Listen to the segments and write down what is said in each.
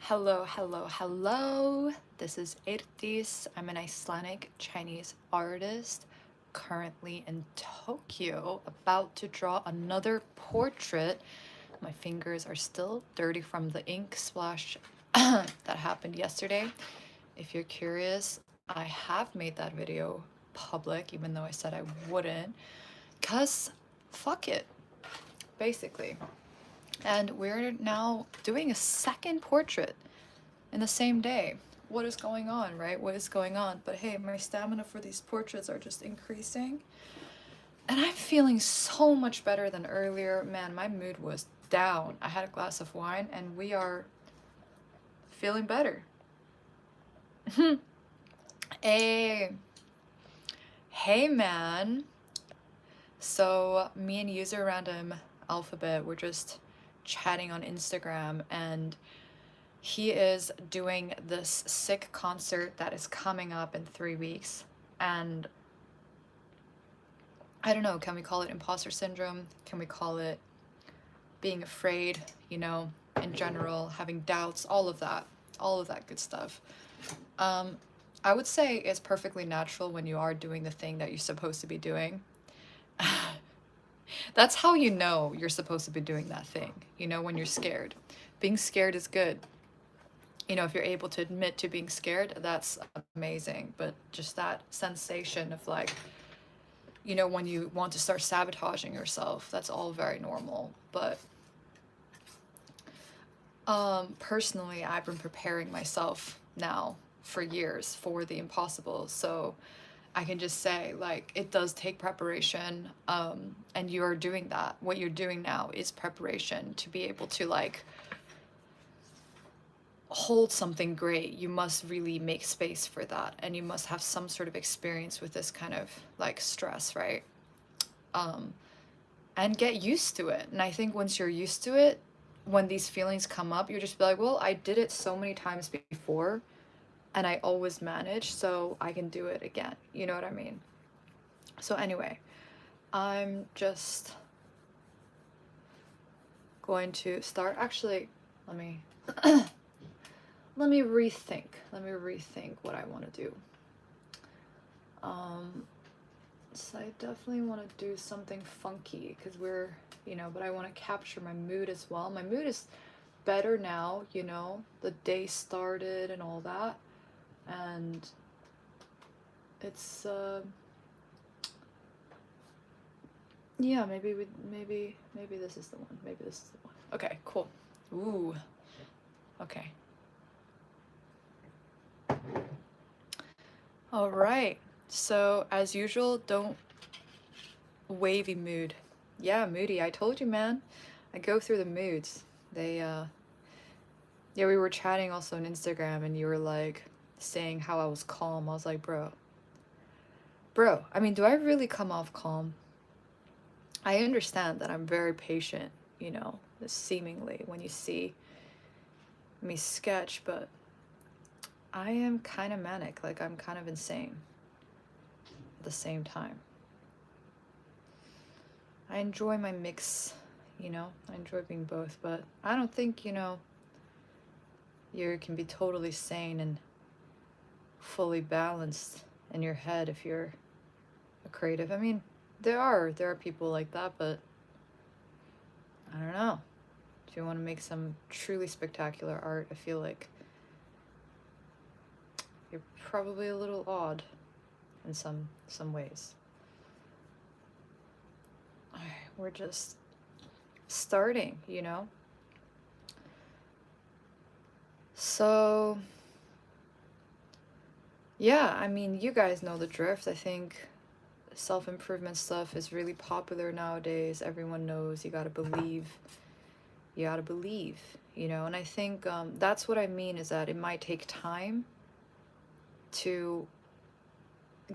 Hello, hello, hello. This is Eirdís. I'm an Icelandic Chinese artist currently in Tokyo, about to draw another portrait. My fingers are still dirty from the ink splash that happened yesterday. If you're curious, I have made that video public, even though I said I wouldn't, because fuck it, basically. And we're now doing a second portrait in the same day. What is going on, right? What is going on? But hey, my stamina for these portraits are just increasing. And I'm feeling so much better than earlier. Man, my mood was down. I had a glass of wine and we are feeling better. Hey. Hey, man. So me and user random alphabet were just chatting on Instagram, and he is doing this sick concert that is coming up in 3 weeks. And I don't know, can we call it imposter syndrome? Can we call it being afraid, you know, in general, having doubts, all of that good stuff. I would say it's perfectly natural when you are doing the thing that you're supposed to be doing. That's how you know you're supposed to be doing that thing, you know, when you're scared. Being scared is good. You know, if you're able to admit to being scared, that's amazing. But just that sensation of like, you know, when you want to start sabotaging yourself, that's all very normal. But personally, I've been preparing myself now for years for the impossible. So I can just say, like, it does take preparation, and you are doing that. What you're doing now is preparation to be able to, like, hold something great. You must really make space for that, and you must have some sort of experience with this kind of, like, stress, right? And get used to it. And I think once you're used to it, when these feelings come up, you just be like, well, I did it so many times before, and I always manage, so I can do it again. You know what I mean? So anyway, I'm just going to start. Actually, let me let me rethink what I want to do. So I definitely want to do something funky because we're, you know, but I want to capture my mood as well. My mood is better now, you know, the day started and all that. And it's yeah, maybe this is the one. Maybe this is the one. Okay, cool. Ooh. Okay. All right. So as usual, don't wavy mood. Yeah, moody. I told you, man. I go through the moods. They yeah, we were chatting also on Instagram and you were like saying how I was calm. I was like, bro, I mean, do I really come off calm? I understand that I'm very patient, you know, seemingly when you see me sketch, but I am kind of manic, like I'm kind of insane at the same time. I enjoy my mix, you know, I enjoy being both, but I don't think, you know, you can be totally sane and fully balanced in your head if you're a creative. I mean, there are people like that, but I don't know. If you want to make some truly spectacular art, I feel like you're probably a little odd in some ways. We're just starting, you know? So yeah, I mean, you guys know the drift. I think self-improvement stuff is really popular nowadays. Everyone knows you gotta believe, you know. And I think that's what I mean, is that it might take time to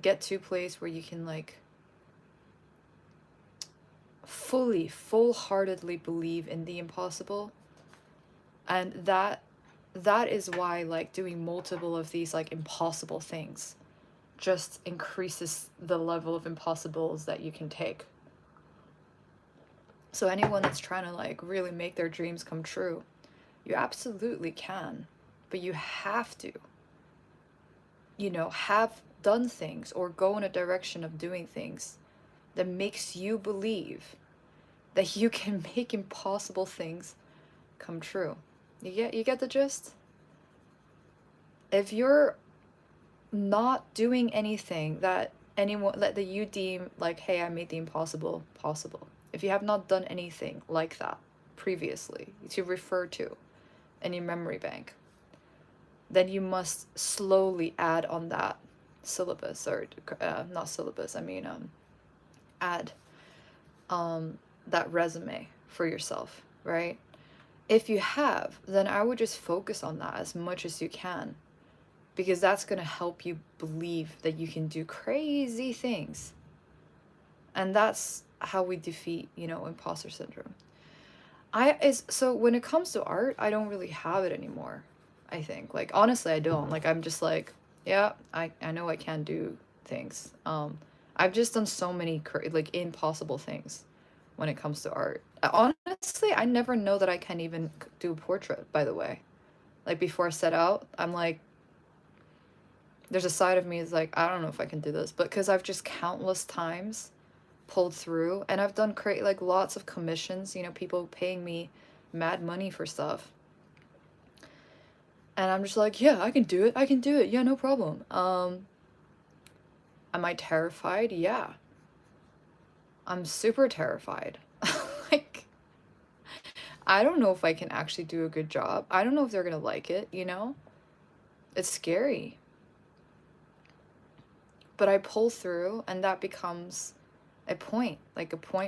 get to a place where you can like full-heartedly believe in the impossible. And that is why like doing multiple of these like impossible things just increases the level of impossibles that you can take. So anyone that's trying to like really make their dreams come true, you absolutely can. but you have to, have done things or go in a direction of doing things that makes you believe that you can make impossible things come true. You get the gist? If you're not doing anything that you deem like, hey, I made the impossible possible. If you have not done anything like that previously to refer to in your memory bank, then you must slowly add on that syllabus, or not syllabus, I mean add that resume for yourself, right? If you have, then I would just focus on that as much as you can, because that's going to help you believe that you can do crazy things. And that's how we defeat, imposter syndrome. So when it comes to art, I don't really have it anymore. I think, like, honestly, I don't. Like, I'm just like, yeah, I know I can do things. I've just done so many like impossible things when it comes to art. Honestly, I never know that I can even do a portrait, by the way. Like, before I set out, I'm like, there's a side of me is like, I don't know if I can do this, but because I've just countless times pulled through, and I've done like lots of commissions, people paying me mad money for stuff. And I'm just like, yeah, I can do it. I can do it. Yeah, no problem. Am I terrified? Yeah. I'm super terrified. Like, I don't know if I can actually do a good job. I don't know if they're gonna like it, It's scary. But I pull through, and that becomes a point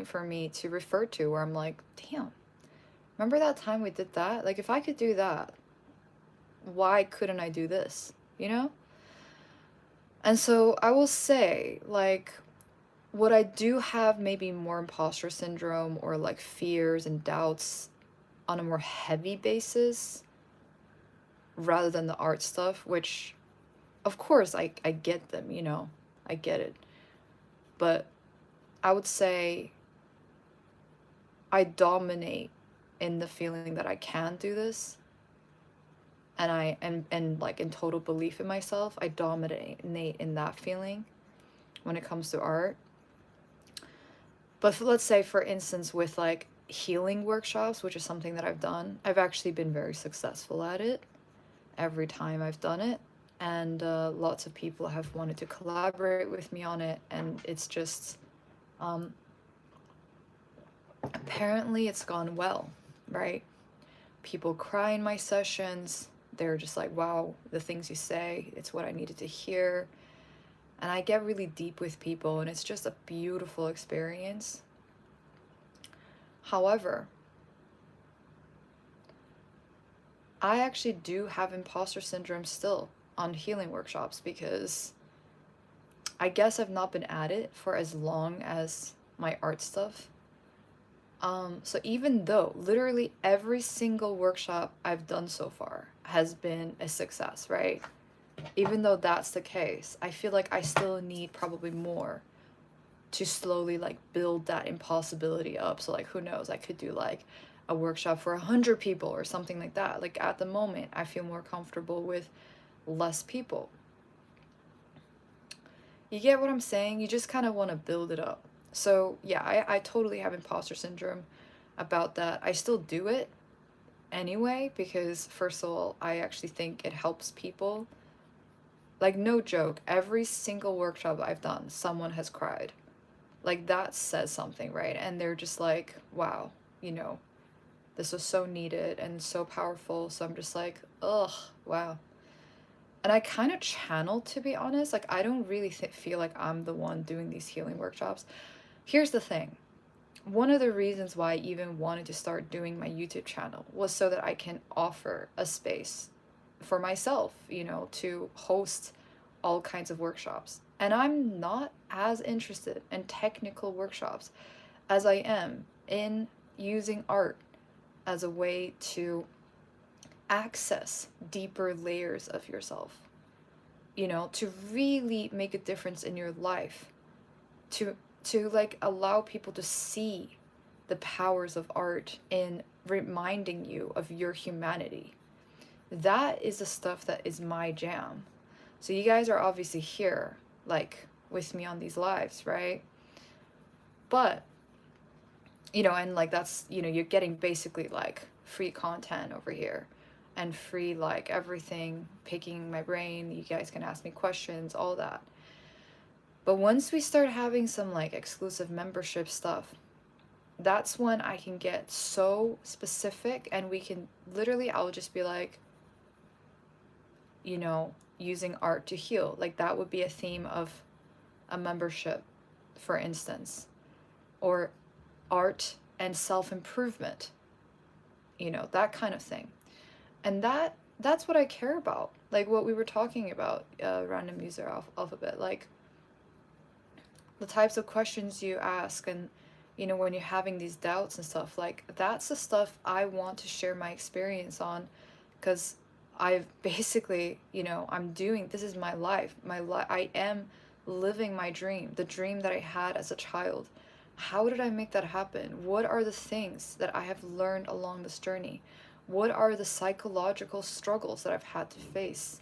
for me to refer to, where I'm like, damn, remember that time we did that? Like, if I could do that, why couldn't I do this? And so I will say, like, what I do have maybe more imposter syndrome or like fears and doubts on a more heavy basis rather than the art stuff, which of course I get them, I get it. But I would say I dominate in the feeling that I can do this. And and like in total belief in myself, I dominate in that feeling when it comes to art. But let's say, for instance, with like healing workshops, which is something that I've done, I've actually been very successful at it every time I've done it. And lots of people have wanted to collaborate with me on it. And it's just, apparently it's gone well, right? People cry in my sessions. They're just like, wow, the things you say, it's what I needed to hear. And I get really deep with people, and it's just a beautiful experience. However, I actually do have imposter syndrome still on healing workshops, because I guess I've not been at it for as long as my art stuff. So even though literally every single workshop I've done so far has been a success, right? Even though that's the case, I feel like I still need probably more to slowly like build that impossibility up. So like, who knows, I could do like a workshop for 100 people or something like that. Like, at the moment, I feel more comfortable with less people. You get what I'm saying? You just kind of want to build it up. So yeah, I totally have imposter syndrome about that. I still do it anyway, because first of all, I actually think it helps people. Like, no joke, every single workshop I've done, someone has cried. Like, that says something, right? And they're just like, wow, this was so needed and so powerful. So I'm just like, ugh, wow. And I kind of channel, to be honest. Like, I don't really feel like I'm the one doing these healing workshops. Here's the thing. One of the reasons why I even wanted to start doing my YouTube channel was so that I can offer a space for myself, to host all kinds of workshops. And I'm not as interested in technical workshops as I am in using art as a way to access deeper layers of yourself, to really make a difference in your life, to like allow people to see the powers of art in reminding you of your humanity. That is the stuff that is my jam. So you guys are obviously here, like, with me on these lives, right? But, you know, and like that's, you know, you're getting basically like free content over here and free like everything, picking my brain. You guys can ask me questions, all that. But once we start having some like exclusive membership stuff, that's when I can get so specific, and we can literally, I'll just be like, you know, using art to heal. Like that would be a theme of a membership, for instance, or art and self-improvement, you know, that kind of thing. And that's what I care about. Like what we were talking about, random user alphabet, like the types of questions you ask, and you know, when you're having these doubts and stuff, like that's the stuff I want to share my experience on, because I've basically, you know, I'm doing, this is my life, I am living my dream, the dream that I had as a child. How did I make that happen? What are the things that I have learned along this journey? What are the psychological struggles that I've had to face,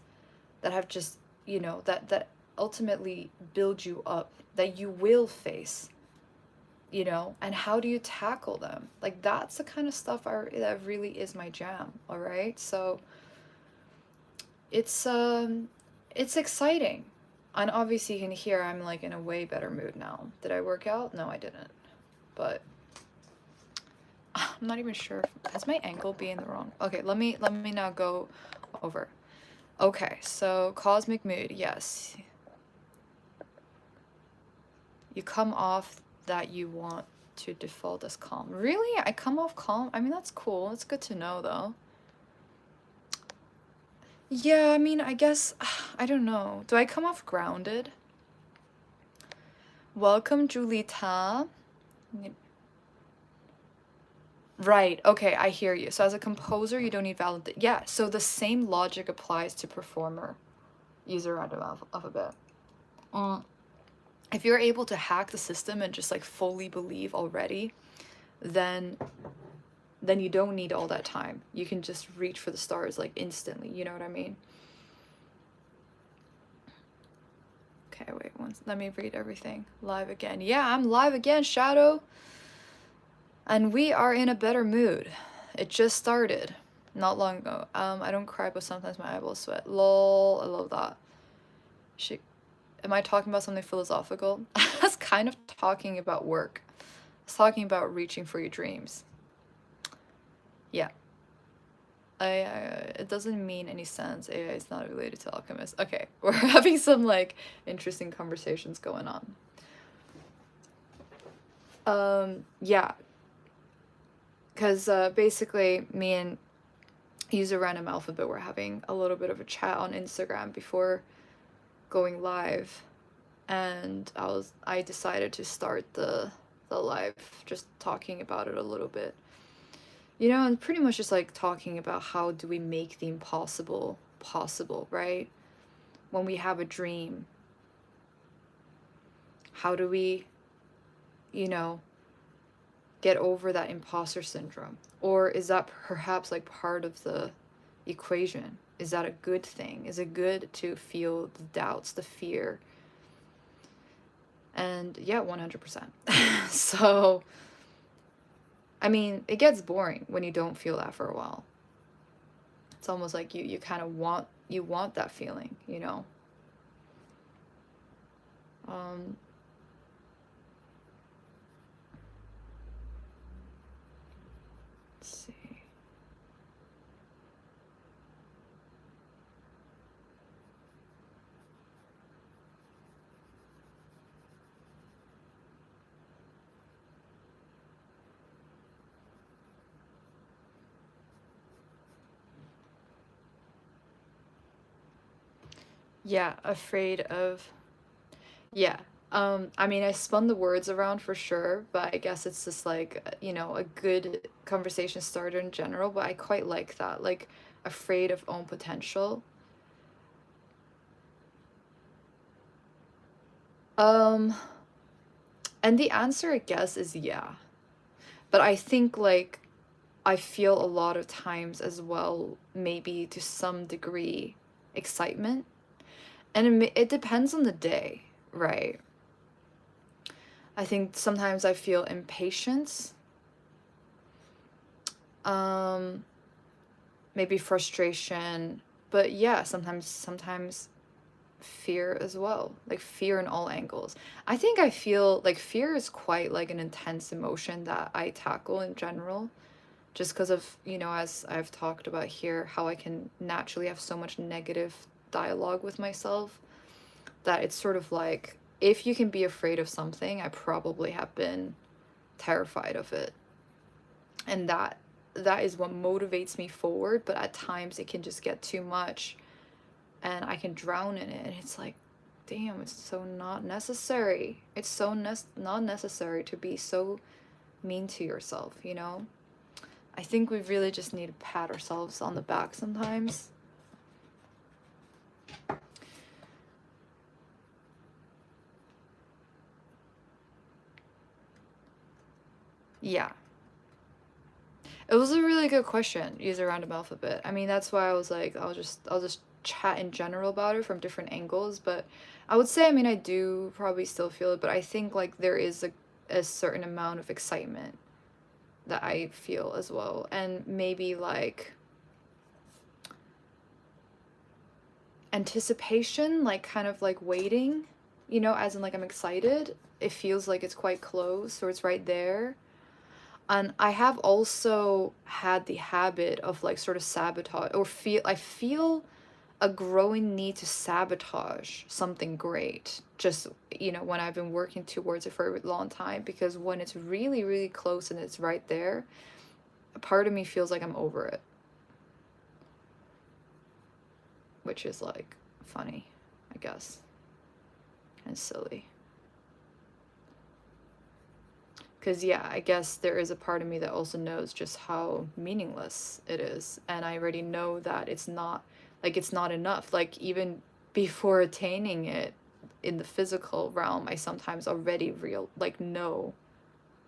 that have just, you know, that ultimately build you up, that you will face, you know, and how do you tackle them? Like that's the kind of stuff that really is my jam. All right, so it's exciting. And obviously you can hear I'm like in a way better mood now. Did I work out? No, I didn't. But I'm not even sure. Has my ankle been the wrong? Okay, let me now go over. Okay, so cosmic mood, yes. You come off that you want to default as calm. Really? I come off calm? I mean, that's cool. It's good to know, though. Yeah, I mean, I guess, I don't know. Do I come off grounded? Welcome, Julita. Right, okay, I hear you. So as a composer, you don't need validate. Yeah, so the same logic applies to performer. User random alphabet. If you're able to hack the system and just like fully believe already, then you don't need all that time. You can just reach for the stars like instantly, you know what I mean? Okay, wait, let me read everything. Live again. Yeah, I'm live again, Shadow. And we are in a better mood. It just started not long ago. I don't cry, but sometimes my eyeballs sweat. Lol, I love that. Am I talking about something philosophical? I was kind of talking about work. I was talking about reaching for your dreams. Yeah. It doesn't mean any sense. AI is not related to alchemists. Okay, we're having some like interesting conversations going on. Yeah. Because basically me and User Random Alphabet were having a little bit of a chat on Instagram before going live, and I decided to start the live just talking about it a little bit, you know, and pretty much just like talking about how do we make the impossible possible, right? When we have a dream, how do we, you know, get over that imposter syndrome? Or is that perhaps like part of the equation? Is that a good thing? Is it good to feel the doubts, the fear? And yeah, 100%. So, I mean, it gets boring when you don't feel that for a while. It's almost like you kind of want that feeling, you know? Let's see. Yeah, afraid of, yeah. I mean, I spun the words around for sure, but I guess it's just like, you know, a good conversation starter in general, but I quite like that, like, afraid of own potential. And the answer, I guess, is yeah. But I think, like, I feel a lot of times as well, maybe to some degree, excitement. And it depends on the day, right? I think sometimes I feel impatience, um, maybe frustration, but yeah, sometimes fear as well, like fear in all angles. I think I feel like fear is quite like an intense emotion that I tackle in general, just because of, as I've talked about here, how I can naturally have so much negative dialogue with myself that it's sort of like, if you can be afraid of something, I probably have been terrified of it. And that is what motivates me forward, but at times it can just get too much and I can drown in it, and it's like, damn, it's so not necessary. It's so not necessary to be so mean to yourself, you know? I think we really just need to pat ourselves on the back sometimes. Yeah. It was a really good question, use a random alphabet. I mean, that's why I was like, I'll just chat in general about it from different angles, but I would say, I mean, I do probably still feel it, but I think like there is a certain amount of excitement that I feel as well. And maybe like anticipation, like kind of like waiting, as in like I'm excited. It feels like it's quite close or it's right there. And I have also had the habit of like sort of sabotage, or I feel a growing need to sabotage something great, just, when I've been working towards it for a long time, because when it's really, really close and it's right there, a part of me feels like I'm over it, which is like funny, I guess, and silly. Because, yeah, I guess there is a part of me that also knows just how meaningless it is. And I already know that it's not, like, it's not enough. Like, even before attaining it in the physical realm, I sometimes already know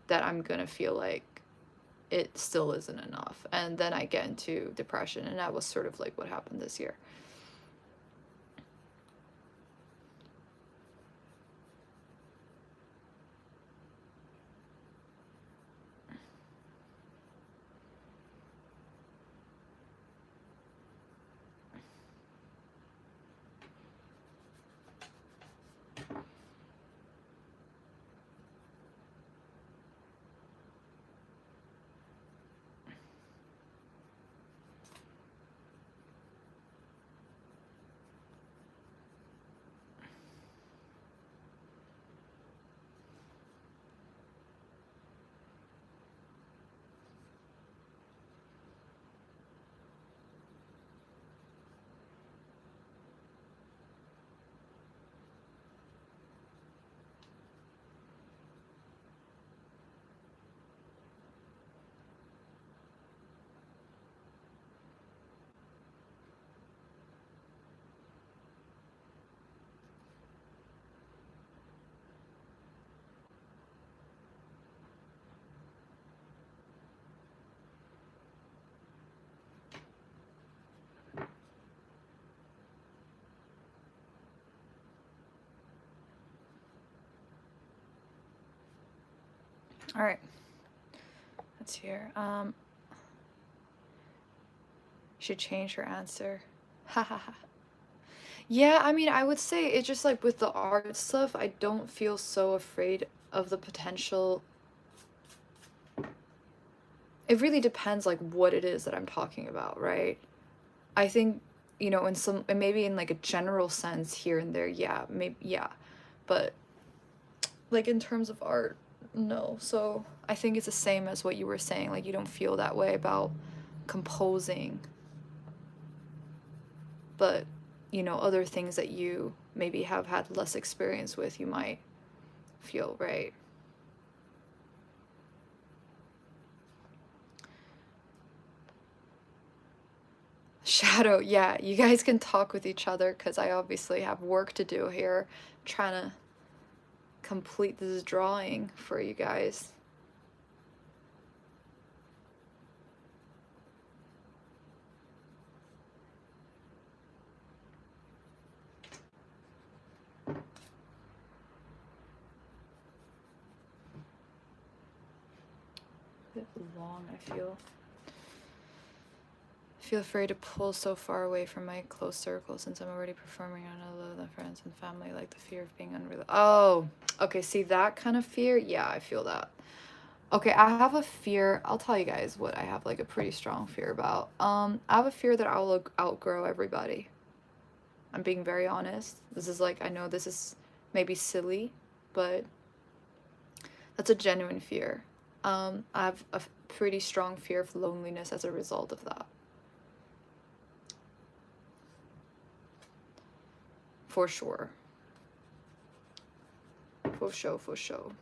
that I'm gonna feel like it still isn't enough. And then I get into depression. And that was sort of like what happened this year. All right. Let's hear. Should change her answer. Ha ha ha. Yeah, I mean, I would say it's just like with the art stuff, I don't feel so afraid of the potential. It really depends like what it is that I'm talking about, right? I think, and maybe in like a general sense here and there, yeah, maybe, yeah. But like in terms of art, no. So I think it's the same as what you were saying, like you don't feel that way about composing. But, other things that you maybe have had less experience with, you might feel, right? Shadow, yeah, you guys can talk with each other because I obviously have work to do here, trying to complete this drawing for you guys. bit long, I feel. I feel afraid to pull so far away from my close circle since I'm already performing on a low than friends and family, like the fear of being unreal. Oh, okay, see that kind of fear? Yeah, I feel that. Okay, I have a fear. I'll tell you guys what I have like a pretty strong fear about. I have a fear that I'll outgrow everybody. I'm being very honest. This is like, I know this is maybe silly, but that's a genuine fear. I have a pretty strong fear of loneliness as a result of that. For sure. For sure, for sure.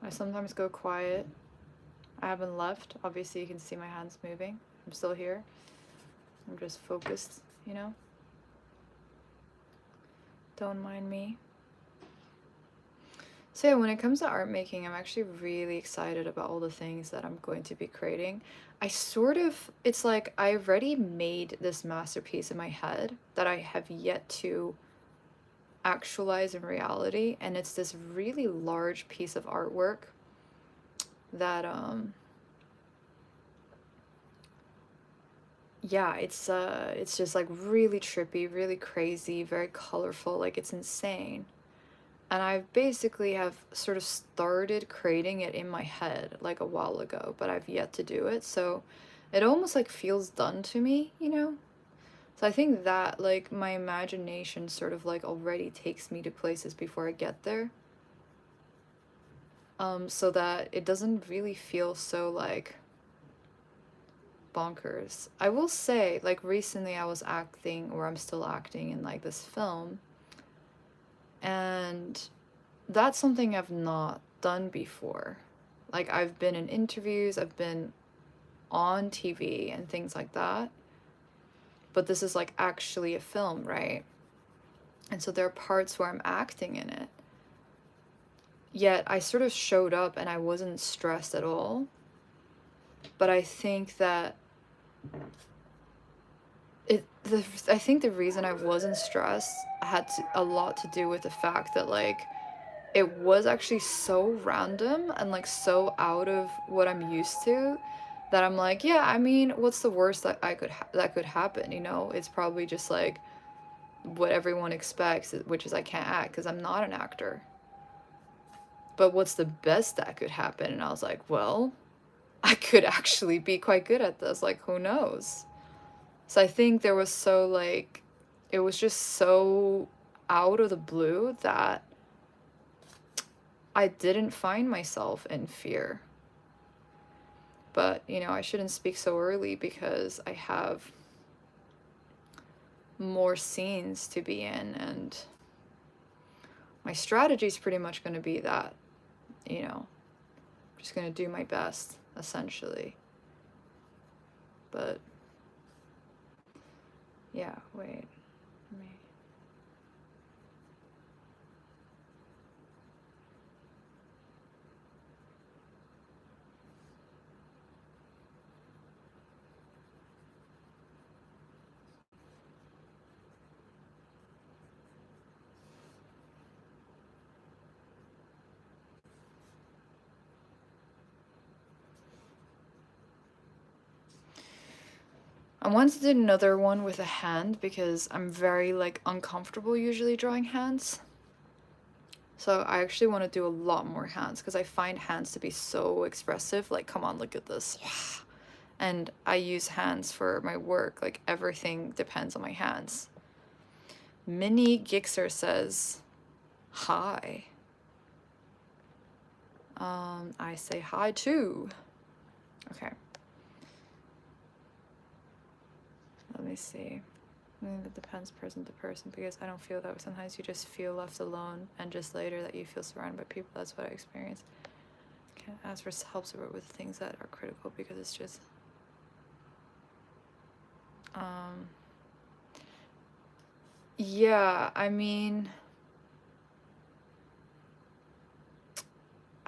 I sometimes go quiet. I haven't left. Obviously, you can see my hands moving. I'm still here. I'm just focused, you know? Don't mind me. So yeah, when it comes to art making, I'm actually really excited about all the things that I'm going to be creating. It's like I already made this masterpiece in my head that I have yet to actualize in reality, and it's this really large piece of artwork that yeah, it's just like really trippy, really crazy, very colorful, like it's insane. And I basically have sort of started creating it in my head like a while ago, but I've yet to do it, so it almost like feels done to me, you know? So I think that like my imagination sort of like already takes me to places before I get there. So that it doesn't really feel so like bonkers. I will say, like recently I was acting, or I'm still acting in like this film, and that's something I've not done before. Like I've been in interviews, I've been on TV and things like that, but this is like actually a film, right? And so there are parts where I'm acting in it. Yet I sort of showed up and I wasn't stressed at all. But I think that I think the reason I wasn't stressed had a lot to do with the fact that like it was actually so random and like so out of what I'm used to that I'm like, yeah, I mean, what's the worst that that could happen, you know? It's probably just like what everyone expects, which is I can't act because I'm not an actor. But what's the best that could happen? And I was like, well, I could actually be quite good at this. Like, who knows? So I think there was so like, it was just so out of the blue that I didn't find myself in fear. But, you know, I shouldn't speak so early because I have more scenes to be in, and my strategy is pretty much going to be that, you know, I'm just going to do my best, essentially. But, yeah, wait. Let me... I wanted to do another one with a hand because I'm very like uncomfortable usually drawing hands. So I actually want to do a lot more hands because I find hands to be so expressive. Like, come on, look at this. And I use hands for my work. Like, everything depends on my hands. Minnie Gixer says, hi. I say hi too. Okay. Let me see. I think it depends person to person because I don't feel that way. Sometimes you just feel left alone, and just later that you feel surrounded by people. That's what I experience. can't ask for help support with things that are critical because it's just yeah, I mean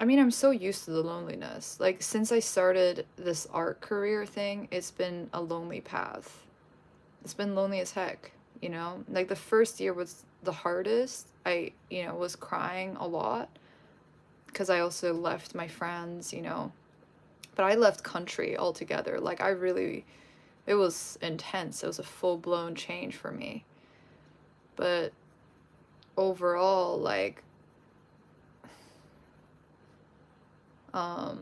I'm so used to the loneliness. Like, since I started this art career thing, it's been a lonely path. It's been lonely as heck, you know? Like, the first year was the hardest. I, was crying a lot because I also left my friends, but I left country altogether. Like, it was intense. It was a full-blown change for me. But overall, like, I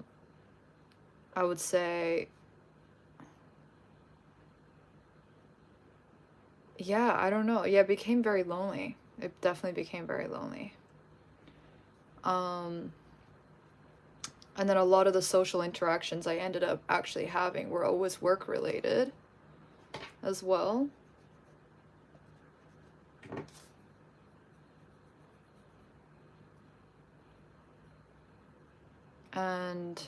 would say, yeah, I don't know. Yeah, it became very lonely. It definitely became very lonely. And then a lot of the social interactions I ended up actually having were always work related as well. And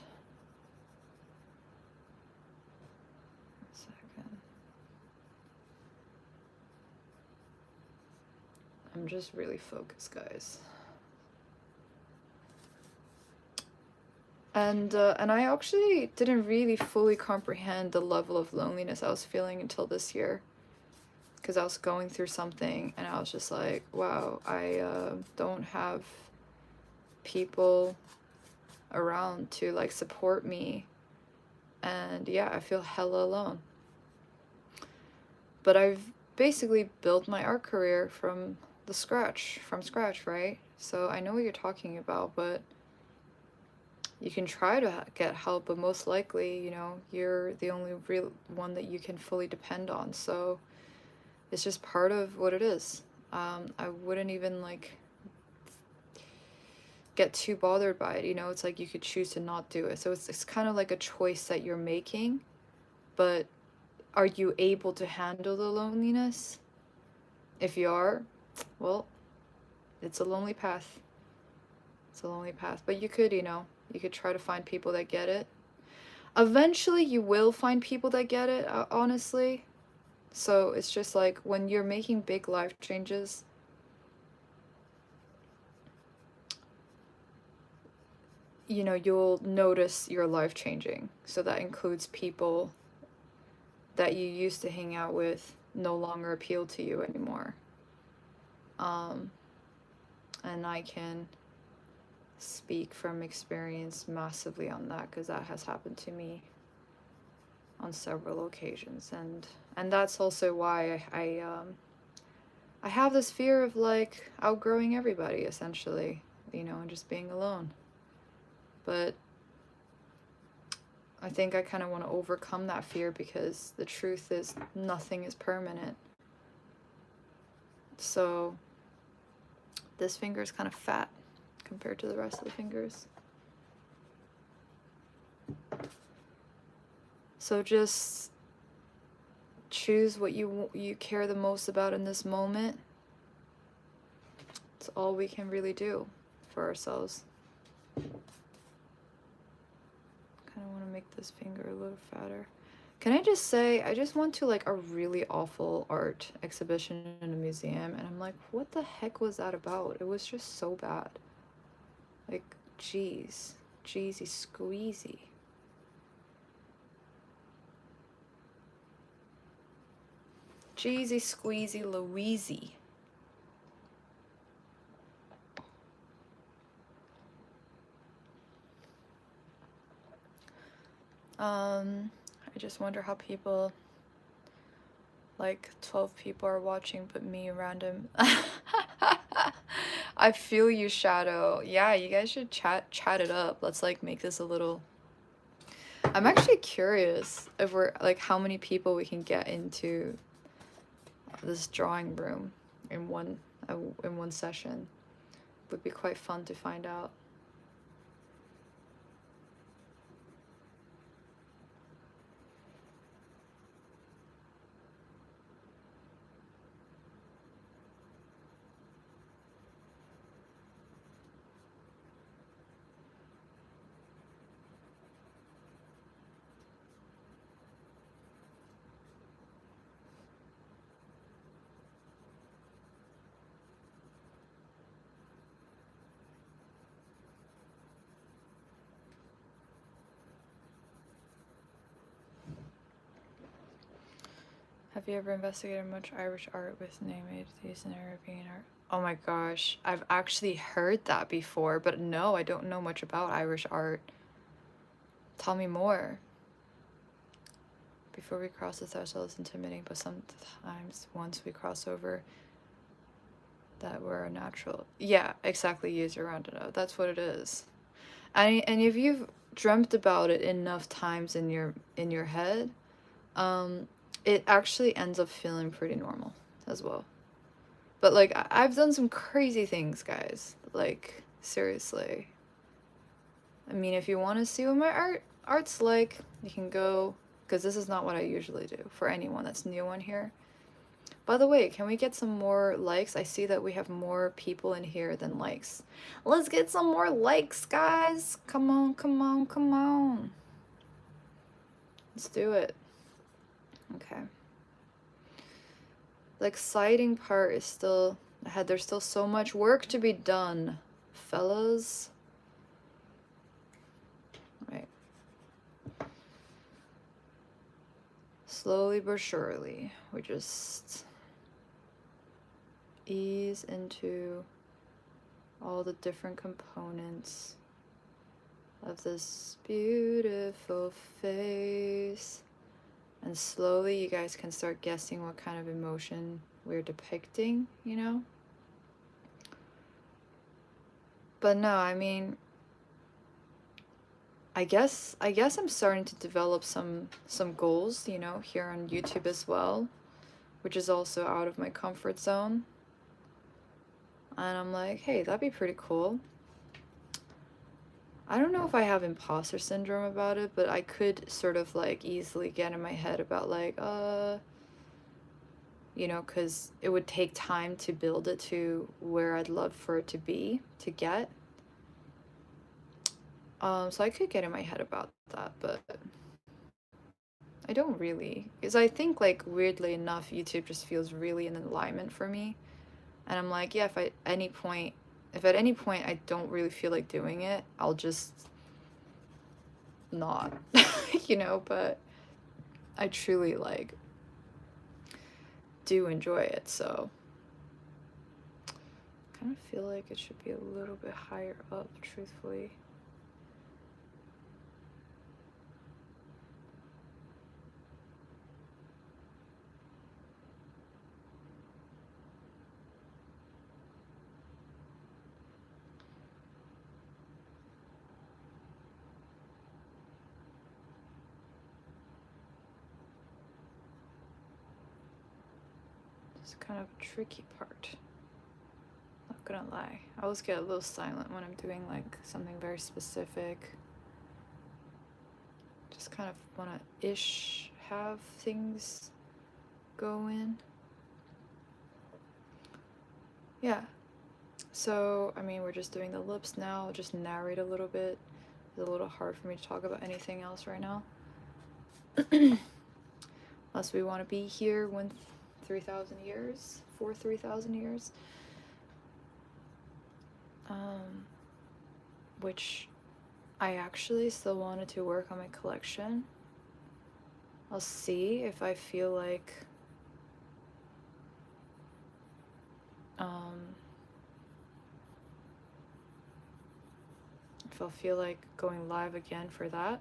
a second. I'm just really focused, guys. And I actually didn't really fully comprehend the level of loneliness I was feeling until this year. Because I was going through something and I was just like, wow, I don't have people around to like support me. And yeah, I feel hella alone. But I've basically built my art career from scratch, right? So I know what you're talking about, but you can try to get help, but most likely, you're the only real one that you can fully depend on. So it's just part of what it is. I wouldn't even like get too bothered by it. It's like you could choose to not do it. So it's kind of like a choice that you're making, but are you able to handle the loneliness? If you are, well, it's a lonely path. It's a lonely path, but you could, you could try to find people that get it. Eventually you will find people that get it, honestly. So it's just like when you're making big life changes, you'll notice your life changing. So that includes people that you used to hang out with no longer appeal to you anymore. And I can speak from experience massively on that because that has happened to me on several occasions, and that's also why I have this fear of like outgrowing everybody essentially, and just being alone. But I think I kind of want to overcome that fear because the truth is nothing is permanent. So this finger is kind of fat compared to the rest of the fingers. So just choose what you care the most about in this moment. It's all we can really do for ourselves. Kind of want to make this finger a little fatter. Can I just say, I just went to like a really awful art exhibition in a museum, and I'm like, what the heck was that about? It was just so bad. Like, jeezy squeezy. Jeezy squeezy Louisey. I just wonder how people, like 12 people are watching, but me random. I feel you, Shadow. Yeah, you guys should chat it up. Let's like make this a little. I'm actually curious if we're like how many people we can get into this drawing room in one session. Would be quite fun to find out. Have you ever investigated much Irish art with name Eirdís and European art? Oh my gosh, I've actually heard that before, but no, I don't know much about Irish art. Tell me more. Before we cross the threshold, it's intimidating, but sometimes once we cross over, that we're a natural. Yeah, exactly. Use your roundabout. That's what it is. And if you've dreamt about it enough times in your head, it actually ends up feeling pretty normal as well. But like I've done some crazy things, guys. Like seriously. I mean, if you want to see what my art's like, you can go, because this is not what I usually do for anyone that's new on here. By the way, can we get some more likes? I see that we have more people in here than likes. Let's get some more likes, guys. Come on, come on, come on. Let's do it. Okay. The exciting part is still ahead. There's still so much work to be done, fellas. Right. Slowly but surely, we just ease into all the different components of this beautiful face. And slowly you guys can start guessing what kind of emotion we're depicting, you know? But no, I mean, I guess I'm starting to develop some goals, you know, here on YouTube as well, which is also out of my comfort zone. And I'm like, hey, that'd be pretty cool. I don't know if I have imposter syndrome about it, but I could sort of like easily get in my head about like, you know, because it would take time to build it to where I'd love for it to be, to get. So I could get in my head about that, but I don't really, because I think like weirdly enough, YouTube just feels really in alignment for me. And I'm like, yeah, if at any point I don't really feel like doing it, I'll just not, you know, but I truly like do enjoy it, so I kind of feel like it should be a little bit higher up, truthfully. It's kind of a tricky part. Not gonna lie. I always get a little silent when I'm doing like something very specific. Just kind of wanna have things go in. Yeah. So, I mean, we're just doing the lips now. I'll just narrate a little bit. It's a little hard for me to talk about anything else right now. Unless we want to be here when 3,000 years, for 3,000 years. Which I actually still wanted to work on my collection. I'll see if I feel like if I'll feel like going live again for that.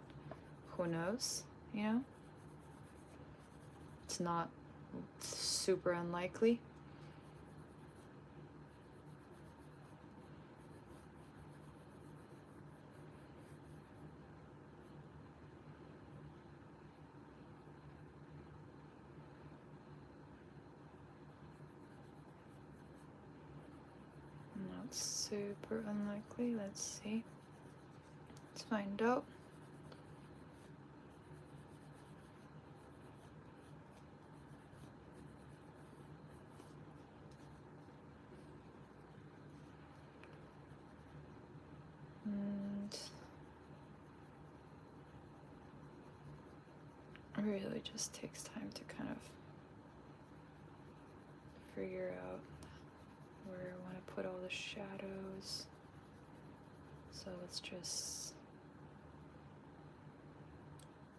Who knows, you know? It's not super unlikely. Not super unlikely. Let's see. Let's find out. And it really just takes time to kind of figure out where I want to put all the shadows. So let's just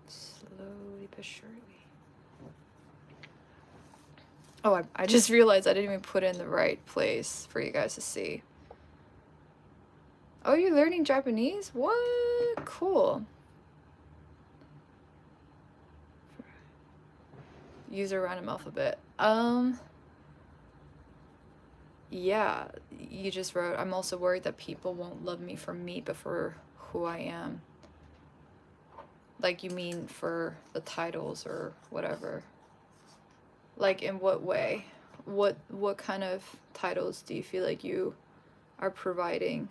slowly but surely. Oh, I just realized I didn't even put it in the right place for you guys to see. Oh, you're learning Japanese? What? Cool. Use a random alphabet. Yeah, you just wrote, I'm also worried that people won't love me for me, but for who I am. Like, you mean for the titles or whatever? Like, in what way? What kind of titles do you feel like you are providing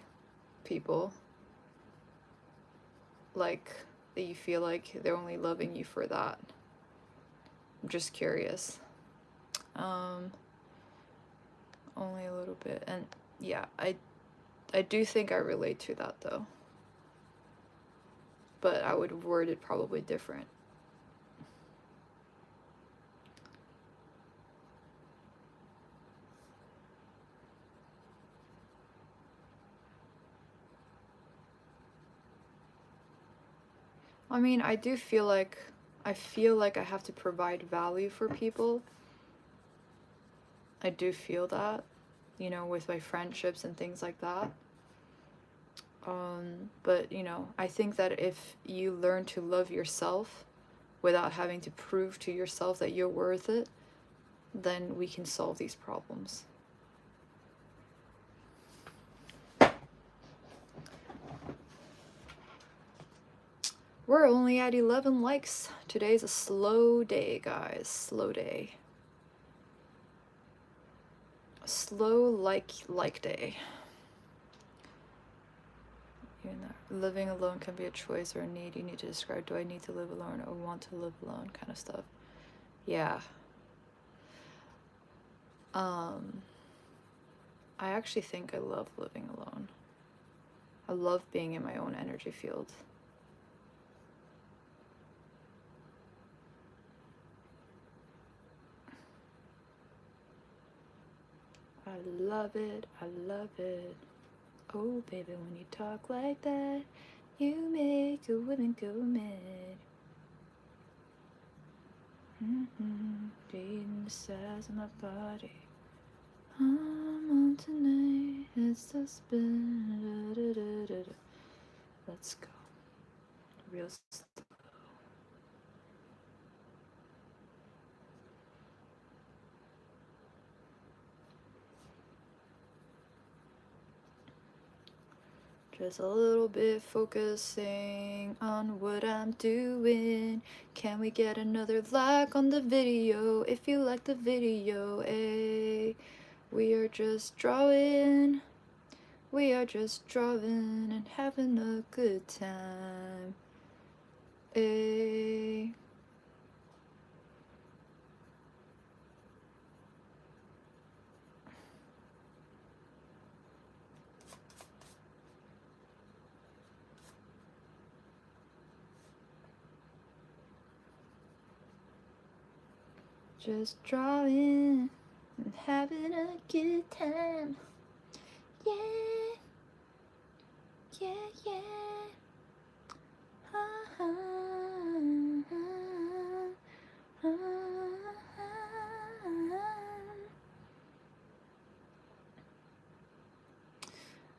people? Like, that you feel like they're only loving you for that? I'm just curious. Only a little bit. And yeah, I do think I relate to that though. But I would word it probably different. I mean, I feel like I have to provide value for people. I do feel that, you know, with my friendships and things like that. But, you know, I think that if you learn to love yourself without having to prove to yourself that you're worth it, then we can solve these problems. We're only at 11 likes. Today's a slow day, guys. Slow day. Slow like day. Even though living alone can be a choice or a need. You need to describe, do I need to live alone or want to live alone, kind of stuff. Yeah. I actually think I love living alone. I love being in my own energy field. I love it, I love it. Oh baby, when you talk like that, you make a woman go mad. Beating the size of my body. I'm on tonight, it's the spin. Da, da, da, da, da. Let's go. Real slow. Just a little bit focusing on what I'm doing. Can we get another like on the video if you like the video, eh? We are just drawing. We are just drawing and having a good time, eh? Just drawing and having a good time. Yeah, yeah, yeah.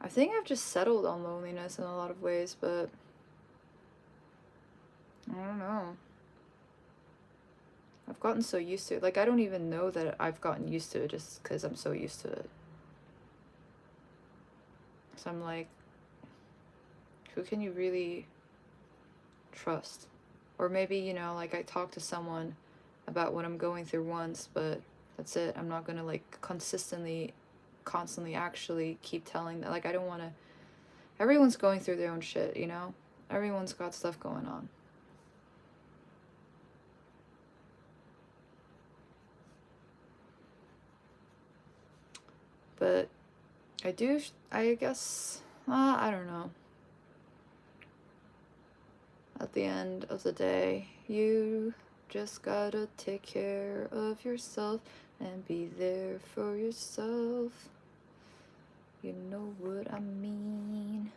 I think I've just settled on loneliness in a lot of ways, but I don't know. I've gotten so used to it. Like, I don't even know that I've gotten used to it just because I'm so used to it. So I'm like, who can you really trust? Or maybe, you know, like I talk to someone about what I'm going through once, but that's it. I'm not gonna like constantly actually keep telling that. Like, I don't want to. Everyone's going through their own shit, you know? Everyone's got stuff going on. But I guess, I don't know. At the end of the day, you just gotta take care of yourself and be there for yourself. You know what I mean.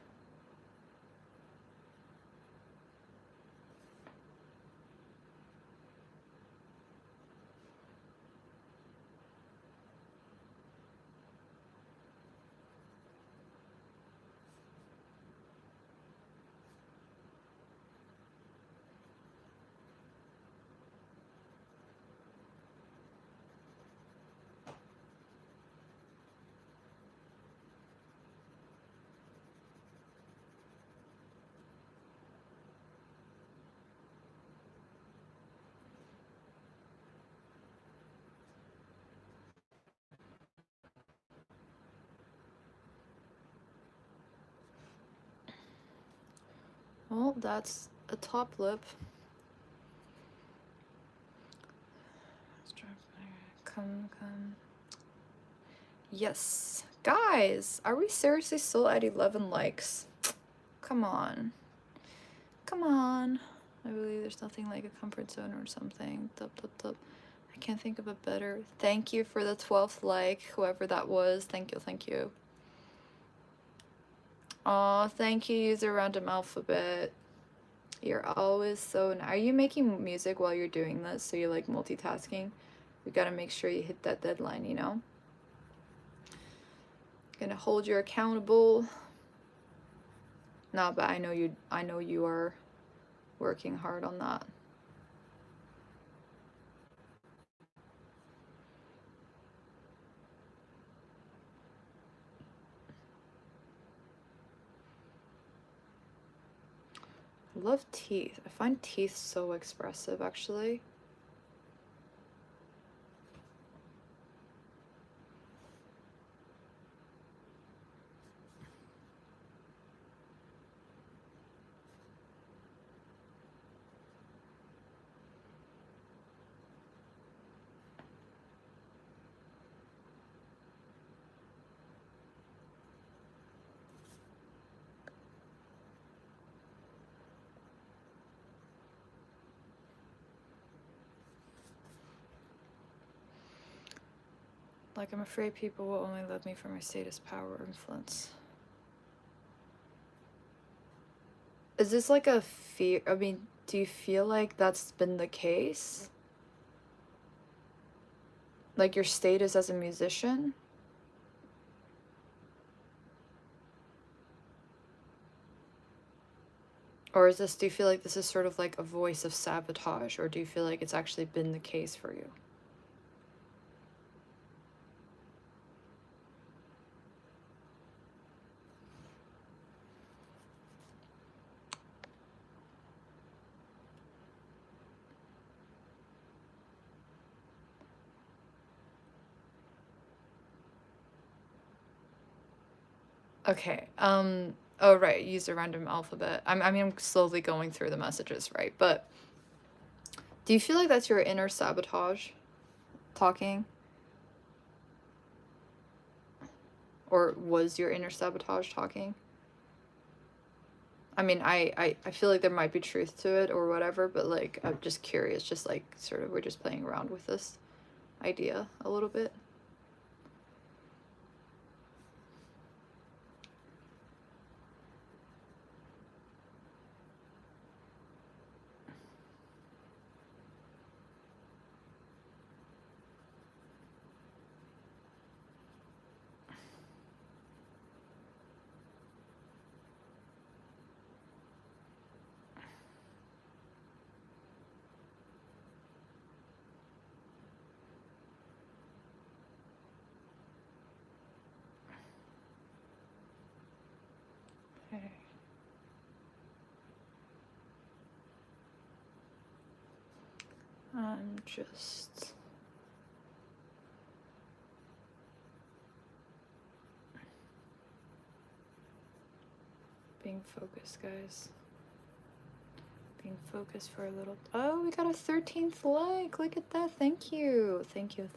Well, that's a top lip. Come. Yes. Guys, are we seriously still at 11 likes? Come on. Come on. I believe there's nothing like a comfort zone or something. I can't think of a better. Thank you for the 12th like, whoever that was. Thank you. Aw, thank you, user random alphabet. You're always so nice. Are you making music while you're doing this? So you're like multitasking? We gotta make sure you hit that deadline, you know? Gonna hold you accountable. No, but I know you are working hard on that. I love teeth. I find teeth so expressive, actually. Like, I'm afraid people will only love me for my status, power, or influence. Is this like a fear? I mean, do you feel like that's been the case? Like your status as a musician? Or is this, do you feel like this is sort of like a voice of sabotage? Or do you feel like it's actually been the case for you? Okay, oh right, use a random alphabet. I mean, I'm slowly going through the messages, right? But do you feel like that's your inner sabotage talking? Or was your inner sabotage talking? I mean, I feel like there might be truth to it or whatever, but like, I'm just curious, just like, sort of, we're just playing around with this idea a little bit. Okay. I'm just being focused, guys. Being focused for a little. Oh, we got a 13th like. Look at that. Thank you. Thank you.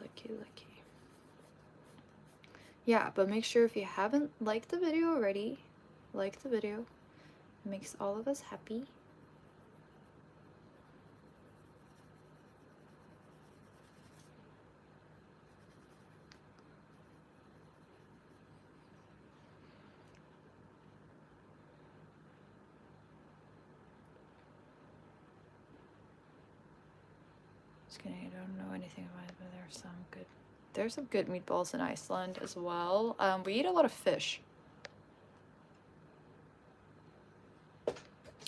Okay, lucky. Yeah, but make sure if you haven't liked the video already, like the video. It makes all of us happy. Just kidding, I don't know anything about it, but there's some good meatballs in Iceland as well. We eat a lot of fish.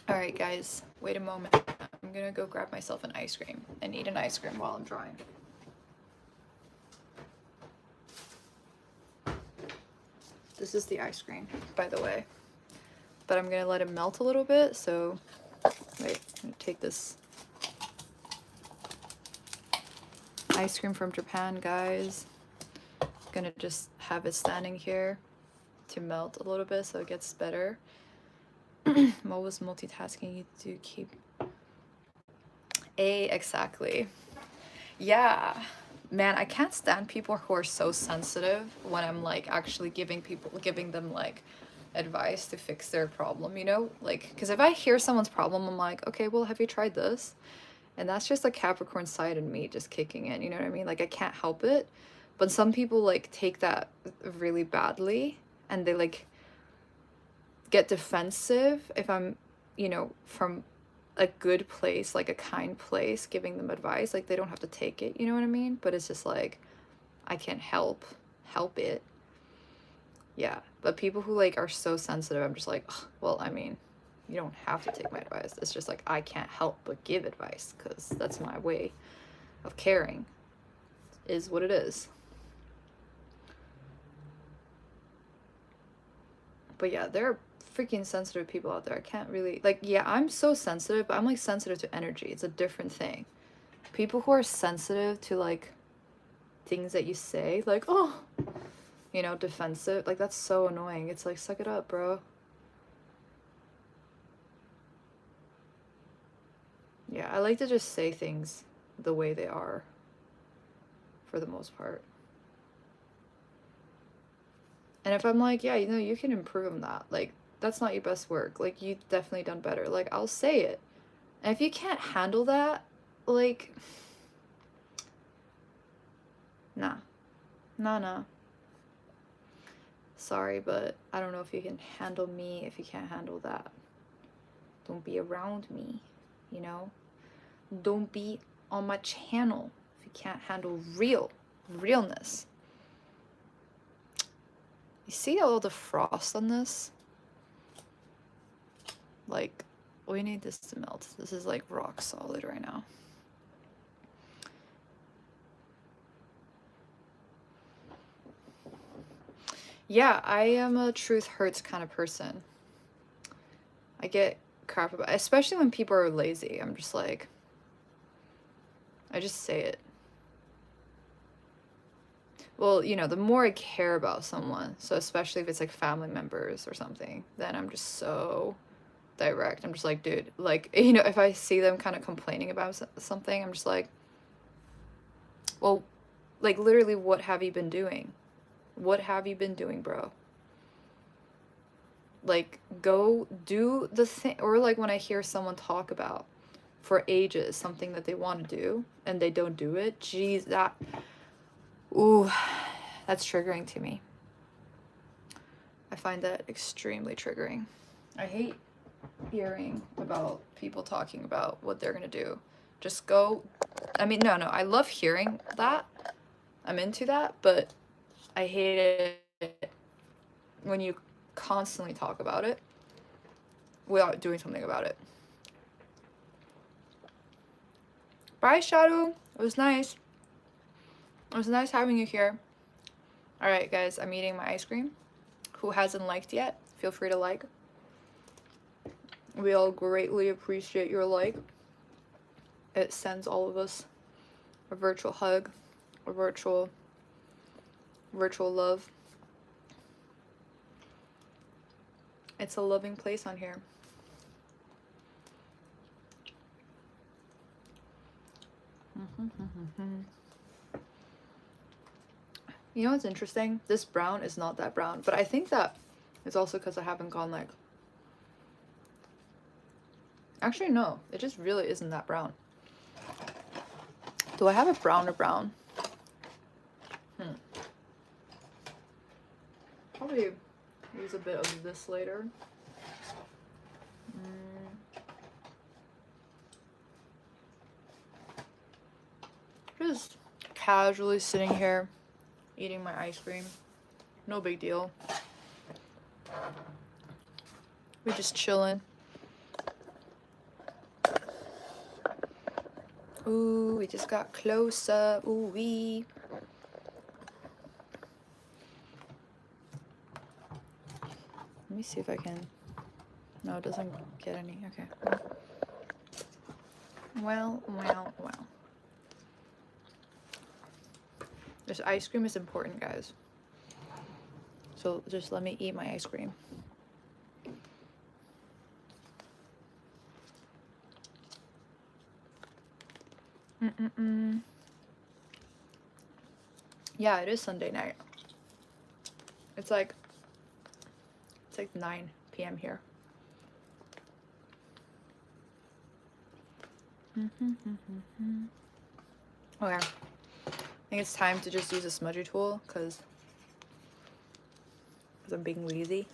Alright guys, wait a moment. I'm gonna go grab myself an ice cream and eat an ice cream while I'm drawing. This is the ice cream, by the way. But I'm gonna let it melt a little bit, so wait, I'm gonna take this ice cream from Japan, guys. I'm gonna just have it standing here to melt a little bit so it gets better. What was multitasking you to keep? Exactly. Yeah. Man, I can't stand people who are so sensitive when I'm like actually giving them like advice to fix their problem, you know? Like, because if I hear someone's problem, I'm like, okay, well, have you tried this? And that's just the Capricorn side in me just kicking in, you know what I mean? Like, I can't help it. But some people like take that really badly and they like get defensive if I'm, you know, from a good place, like a kind place, giving them advice. Like, they don't have to take it, you know what I mean? But it's just like, I can't help it. Yeah. But people who like are so sensitive, I'm just like, ugh, well, I mean, you don't have to take my advice. It's just like, I can't help but give advice because that's my way of caring, is what it is. But yeah, there are freaking sensitive people out there. I can't really, like, yeah, I'm so sensitive, but I'm like sensitive to energy. It's a different thing. People who are sensitive to like things that you say, like, oh, you know, defensive, like, that's so annoying. It's like, suck it up, bro. Yeah, I like to just say things the way they are for the most part. And if I'm like, yeah, you know, you can improve on that. Like, that's not your best work. Like, you've definitely done better. Like, I'll say it. And if you can't handle that, like, nah. Nah. Sorry, but I don't know if you can handle me if you can't handle that. Don't be around me, you know? Don't be on my channel if you can't handle realness. You see all the frost on this? Like, we need this to melt. This is like rock solid right now. Yeah, I am a truth hurts kind of person. I get crap about, especially when people are lazy. I'm just like, I just say it. Well, you know, the more I care about someone, so especially if it's like family members or something, then I'm just so direct. I'm just like, dude, like, you know, if I see them kind of complaining about something, I'm just like, well, like, literally, what have you been doing? What have you been doing, bro? Like, go do the thing. Or like when I hear someone talk about for ages something that they want to do and they don't do it, geez, that, ooh, that's triggering to me. I find that extremely triggering. I hate hearing about people talking about what they're gonna do. Just go. I mean, no, I love hearing that. I'm into that, but I hate it when you constantly talk about it without doing something about it. Bye, Shadow. It was nice. It was nice having you here. Alright, guys, I'm eating my ice cream. Who hasn't liked yet, feel free to like. We all greatly appreciate your like. It sends all of us a virtual hug, a virtual love. It's a loving place on here. You know what's interesting? This brown is not that brown, but I think that it's also because I haven't gone like... Actually, no. It just really isn't that brown. Do I have a browner brown? Probably use a bit of this later. Just casually sitting here, eating my ice cream. No big deal. We're just chilling. Ooh, we just got closer. Ooh wee. Let me see if I can. No, it doesn't get any. Okay. Well. This ice cream is important, guys. So just let me eat my ice cream. Yeah, it is Sunday night. It's like 9 p.m. here. Okay. I think it's time to just use a smudgy tool because I'm being lazy.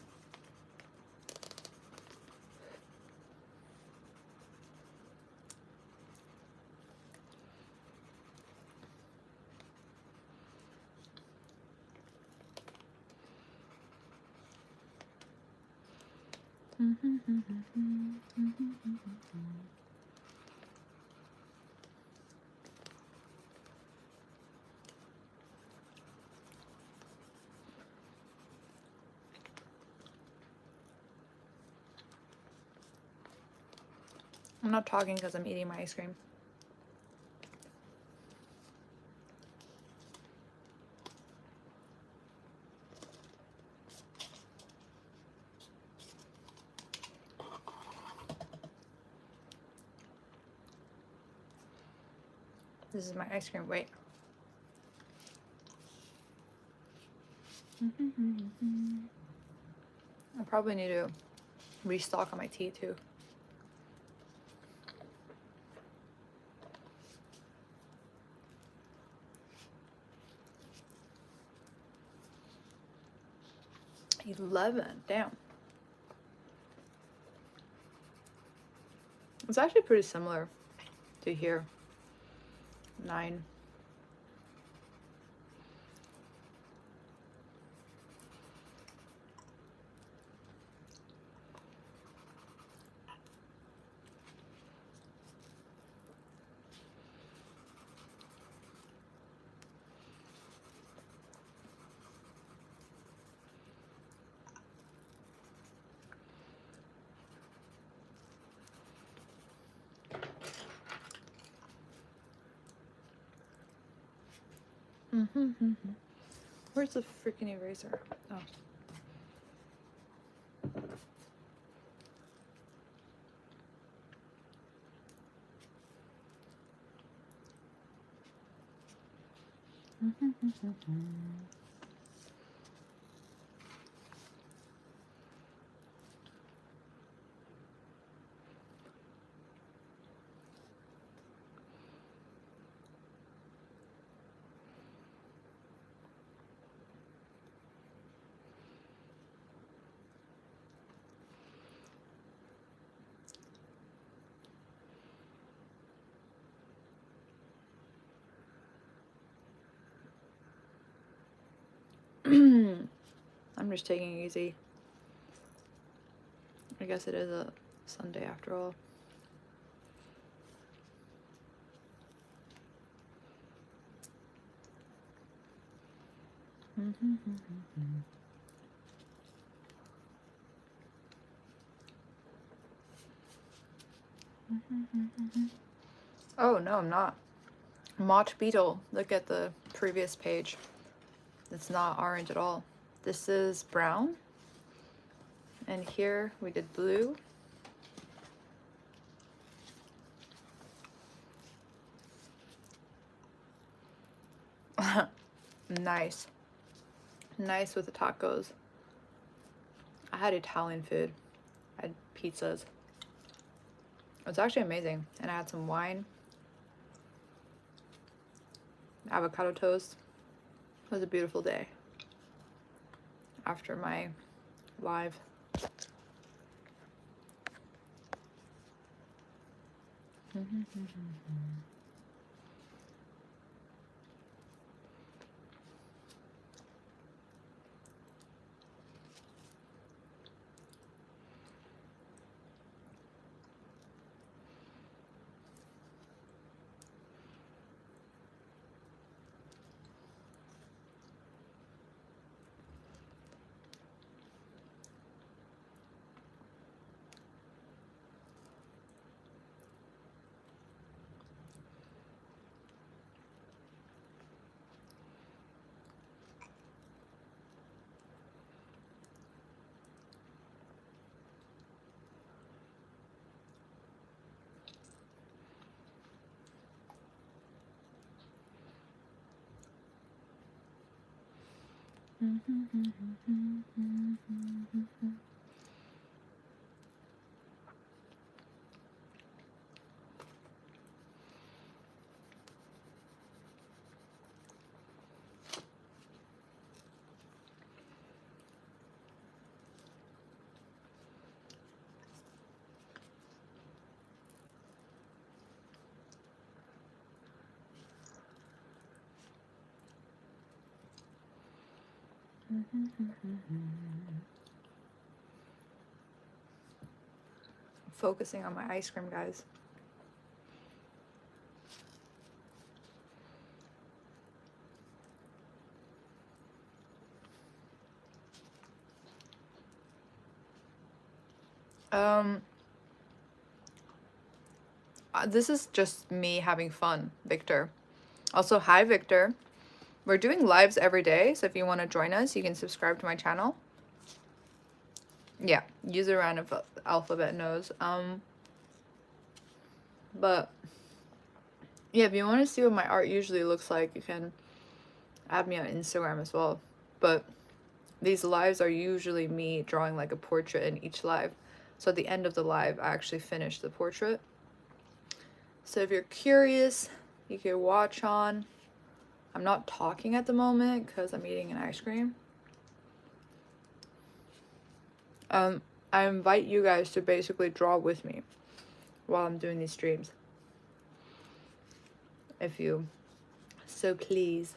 I'm not talking because I'm eating my ice cream. This is my ice cream. Wait. I probably need to restock on my tea too. $11. Damn. It's actually pretty similar to here. 9. Where's the freaking eraser? Oh. I'm just taking it easy. I guess it is a Sunday after all. Oh no, I'm not. Mott Beetle. Look at the previous page. It's not orange at all. This is brown. And here we did blue. Nice. Nice with the tacos. I had Italian food. I had pizzas. It was actually amazing. And I had some wine. Avocado toast. It was a beautiful day. After my live. Focusing on my ice cream, guys. This is just me having fun, Victor. Also, hi, Victor. We're doing lives every day, so if you want to join us, you can subscribe to my channel. Yeah, user random alphabet knows. But yeah, if you want to see what my art usually looks like, you can add me on Instagram as well. But these lives are usually me drawing like a portrait in each live. So at the end of the live, I actually finish the portrait. So if you're curious, you can watch on. I'm not talking at the moment because I'm eating an ice cream. I invite you guys to basically draw with me while I'm doing these streams, if you so please.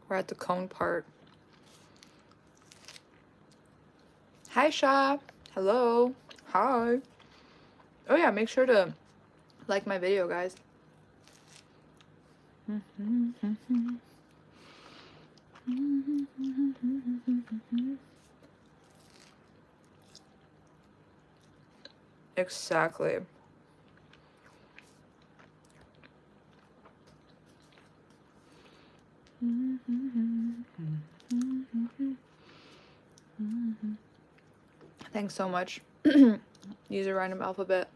We're at the cone part. Hi, Sha. Hello. Hi. Oh yeah, make sure to like my video, guys. Exactly. Thanks so much. User random alphabet.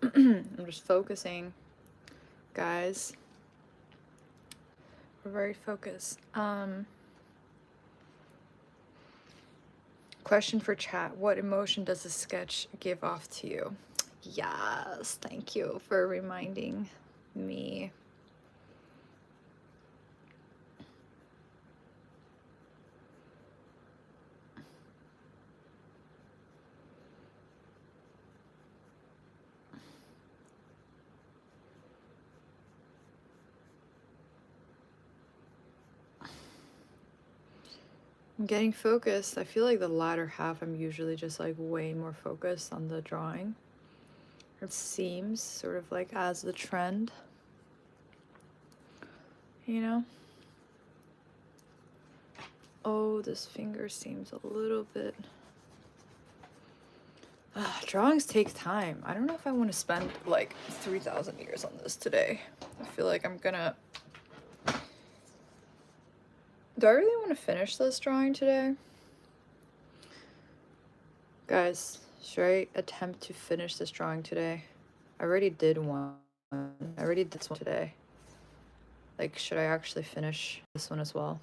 I'm just focusing, guys. We're very focused. Question for chat. What emotion does the sketch give off to you? Yes, thank you for reminding me. I'm getting focused. I feel like the latter half I'm usually just like way more focused on the drawing. It seems sort of like as the trend, you know? Oh, this finger seems a little bit... drawings take time. I don't know if I want to spend like 3,000 years on this today. I feel like I'm gonna... Do I really want to finish this drawing today? Guys, should I attempt to finish this drawing today? I already did one. I already did this one today. Like, should I actually finish this one as well?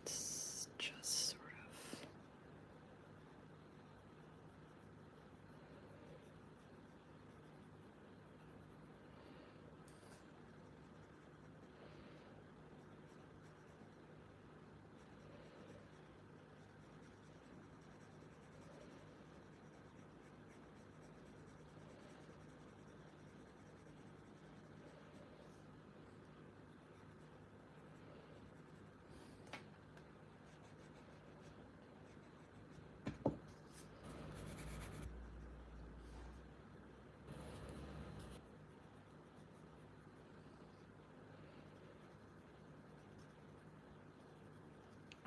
It's just sort of...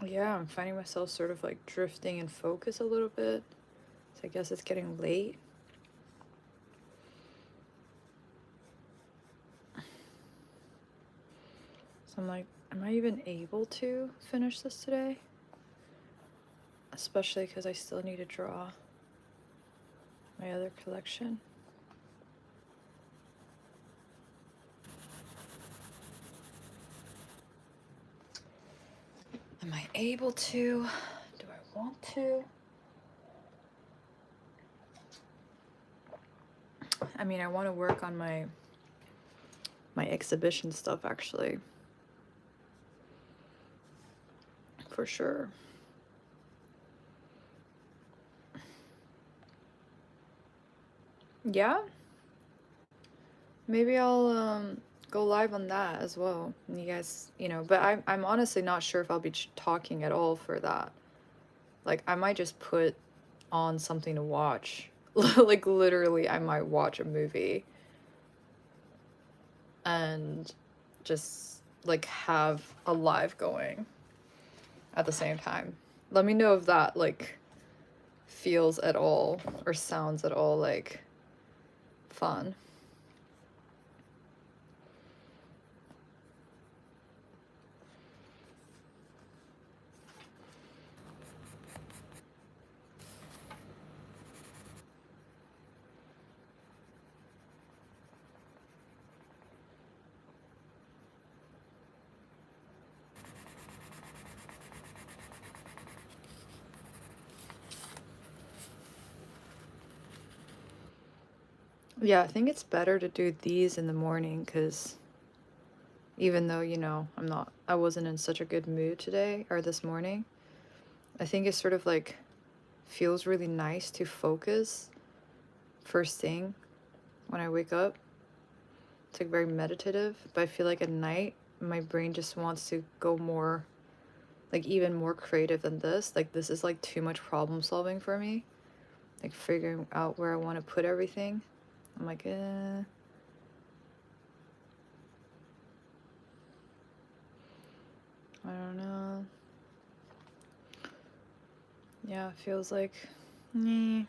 Yeah, I'm finding myself sort of like drifting in focus a little bit. So I guess it's getting late. So I'm like, am I even able to finish this today? Especially because I still need to draw my other collection. Am I able to? Do I want to? I mean, I want to work on my exhibition stuff, actually. For sure. Yeah? Maybe I'll go live on that as well. And you guys, you know, but I'm honestly not sure if I'll be talking at all for that. Like, I might just put on something to watch. Like, literally, I might watch a movie and just, like, have a live going at the same time. Let me know if that, like, feels at all or sounds at all, like, fun. Yeah, I think it's better to do these in the morning because even though, you know, I wasn't in such a good mood today or this morning, I think it's sort of like feels really nice to focus first thing when I wake up. It's like very meditative, but I feel like at night my brain just wants to go more, like even more creative than this. Like this is like too much problem solving for me. Like figuring out where I want to put everything. I'm like, I don't know. Yeah, it feels like, nee.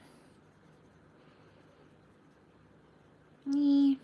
Nee.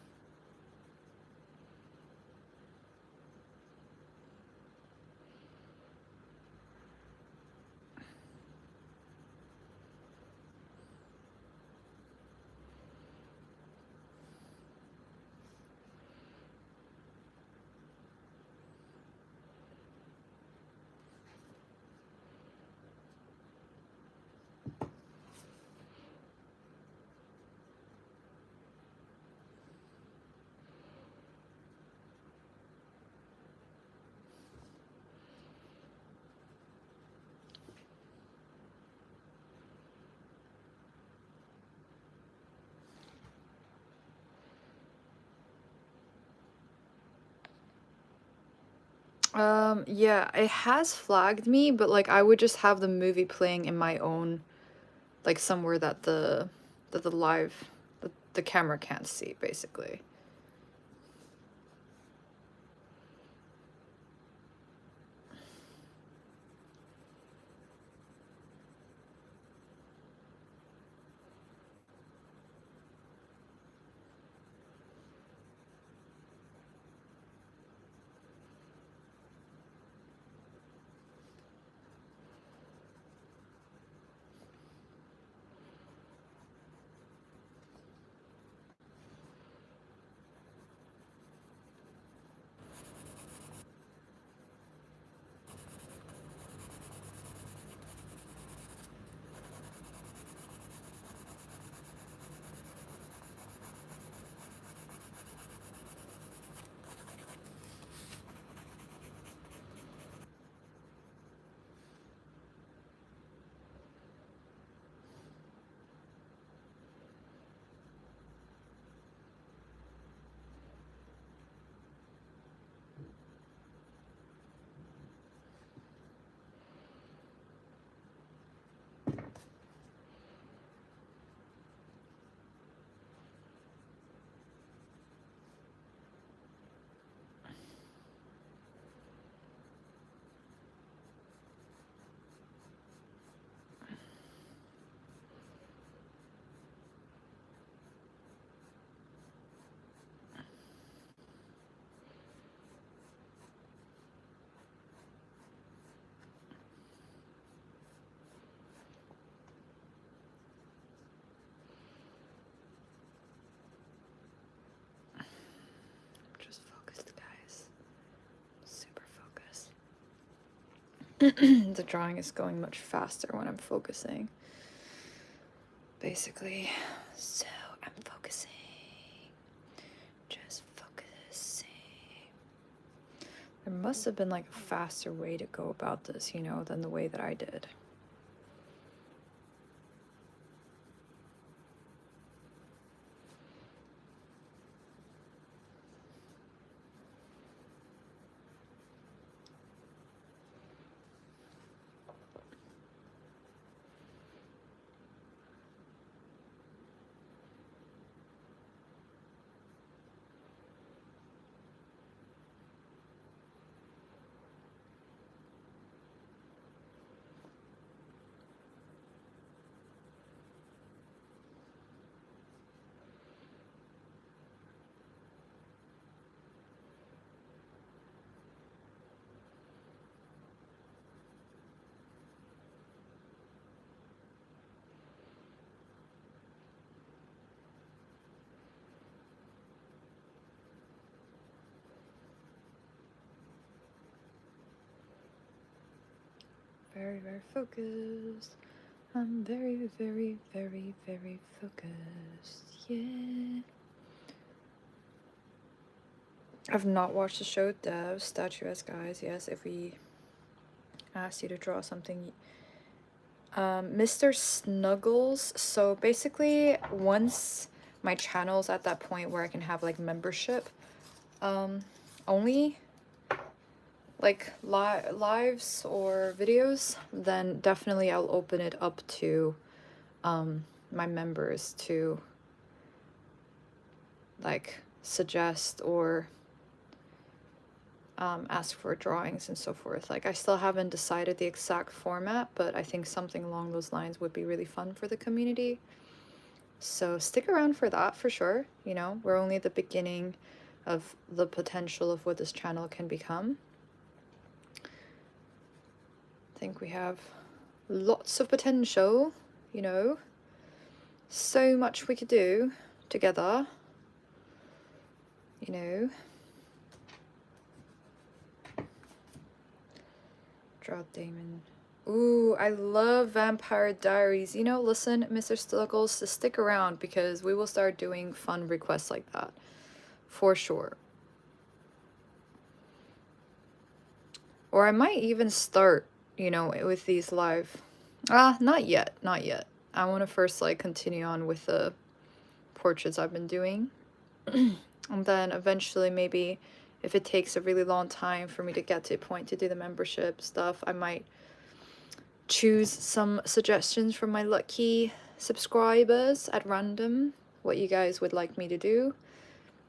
Yeah, it has flagged me, but like I would just have the movie playing in my own, like somewhere that the live, the camera can't see, basically. Just focused, guys. Super focused. The drawing is going much faster when I'm focusing. Basically. So I'm focusing. Just focusing. There must have been like a faster way to go about this, you know, than the way that I did. Very, very focused. I'm very, very, very, very focused. Yeah. I've not watched the show Dev, Statuesque Eyes. Yes, if we asked you to draw something. Mr. Snuggles. So basically, once my channel's at that point where I can have like membership only like lives or videos, then definitely I'll open it up to my members to like suggest or ask for drawings and so forth. Like I still haven't decided the exact format, but I think something along those lines would be really fun for the community. So stick around for that for sure. You know, we're only at the beginning of the potential of what this channel can become. I think we have lots of potential, you know, so much we could do together, you know. Draw Damon. Ooh, I love Vampire Diaries. You know, listen, Mr. Stickles, to stick around because we will start doing fun requests like that. For sure. Or I might even start, you know, with these live. Not yet, not yet. I want to first, like, continue on with the portraits I've been doing. And then eventually maybe if it takes a really long time for me to get to a point to do the membership stuff, I might choose some suggestions from my lucky subscribers at random, what you guys would like me to do.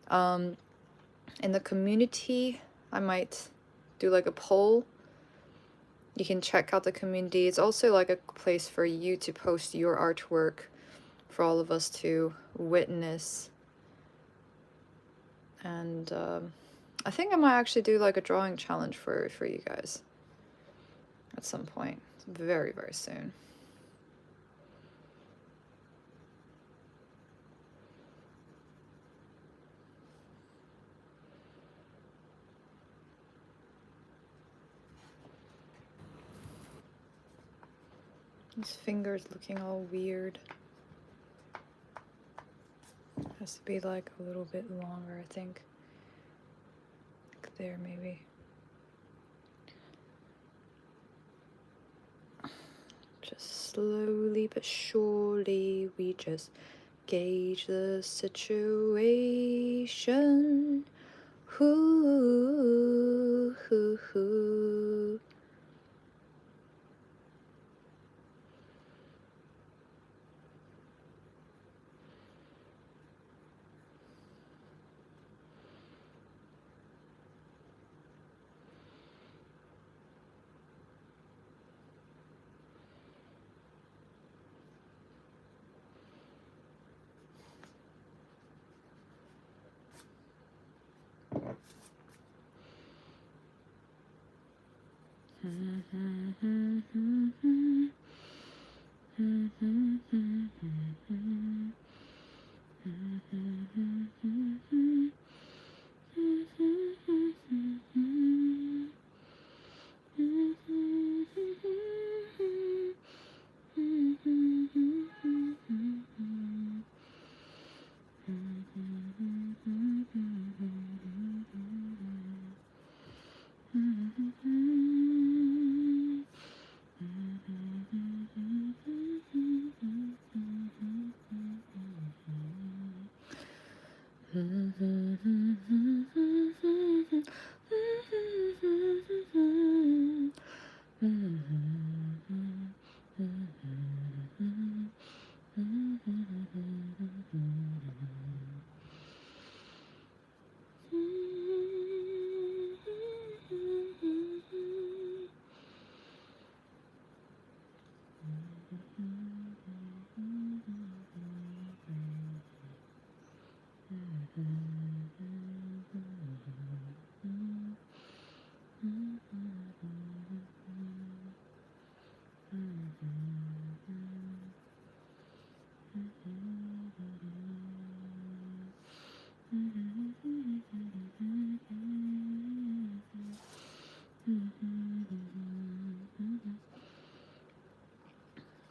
In the community, I might do like a poll. You can check out the community. It's also like a place for you to post your artwork for all of us to witness. And I think I might actually do like a drawing challenge for you guys at some point. Very, very soon. His finger's looking all weird. Has to be like a little bit longer, I think. Like there, maybe. Just slowly but surely, we just gauge the situation. Hoo, hoo, hoo.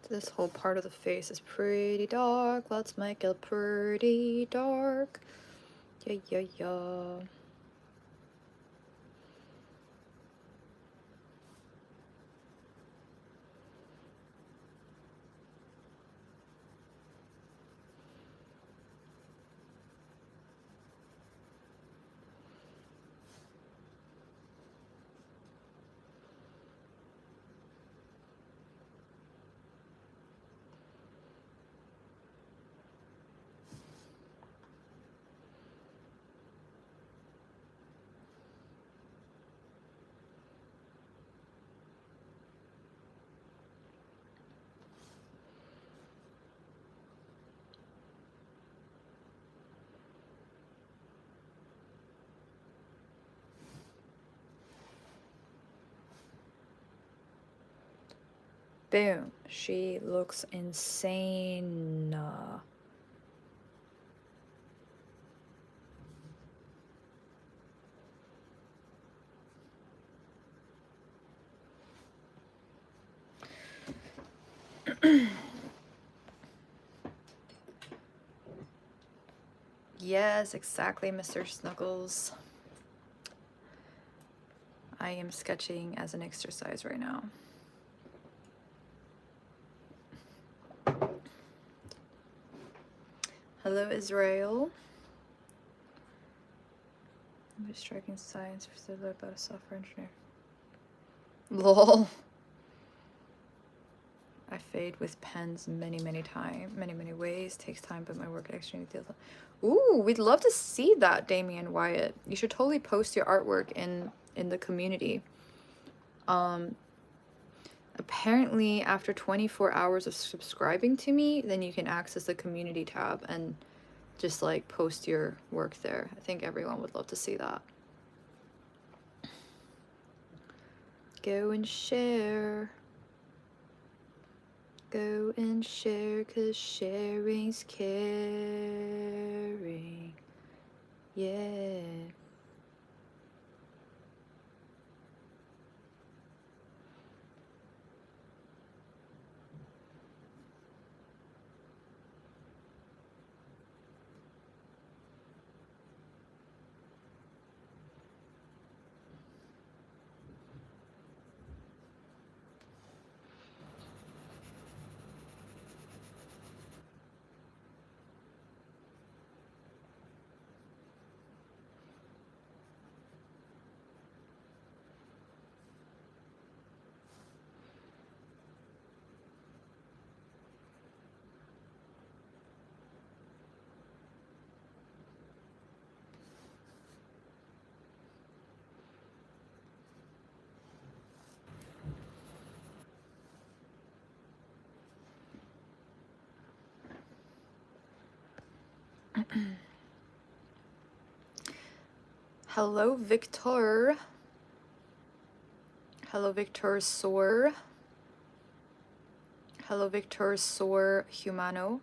This whole part of the face is pretty dark. Let's make it pretty dark. Yeah, yeah, yeah. Boom. She looks insane. Yes, exactly, Mr. Snuggles. I am sketching as an exercise right now. Hello, Israel. I'm just striking science for about a software engineer. Lol. I fade with pens many ways. Takes time, but my work extremely deals. Ooh, we'd love to see that, Damien Wyatt. You should totally post your artwork in the community. Apparently, after 24 hours of subscribing to me, then you can access the community tab and just like post your work there. I think everyone would love to see that. Go and share. Go and share, 'cause sharing's caring. Yeah. Hello, Victor. Hello, Victor Soar. Hello, Victor Soar Humano.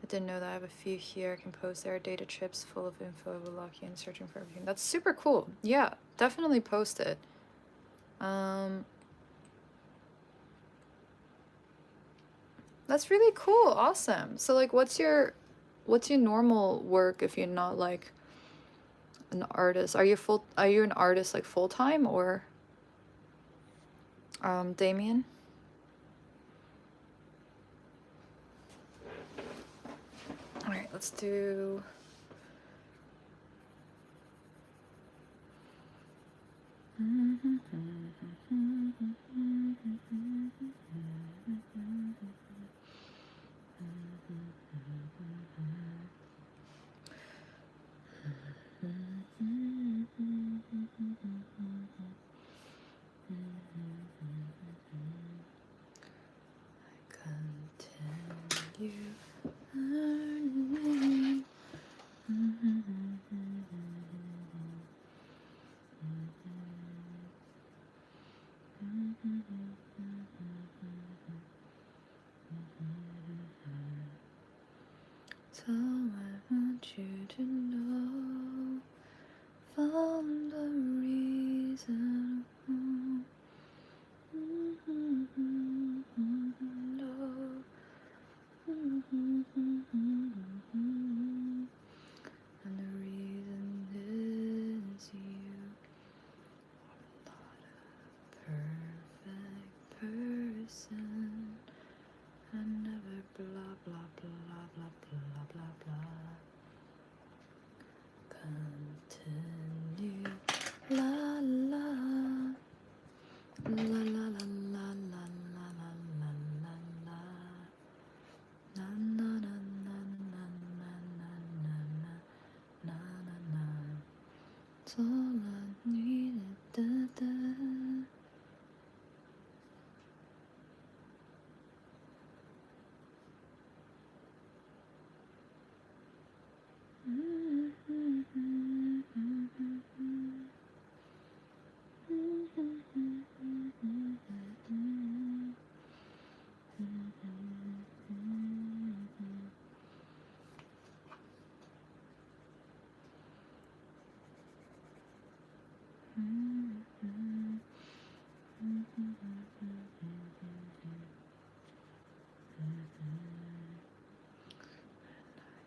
I didn't know that. I have a few here. I can post. There are data chips full of info. I will lock you in searching for everything. That's super cool. Yeah, definitely post it. That's really cool. Awesome. So like, what's your normal work if you're not like an artist? Are you an artist like full time, or Damien? All right, let's do. Continue learning. So I want you to know, found the reason. And the reason is you are not a perfect person. I never blah blah blah blah blah blah blah. Continue la la la la la la la la la la la. Na na na na na na na na na na na. It's all I needed. Da, da.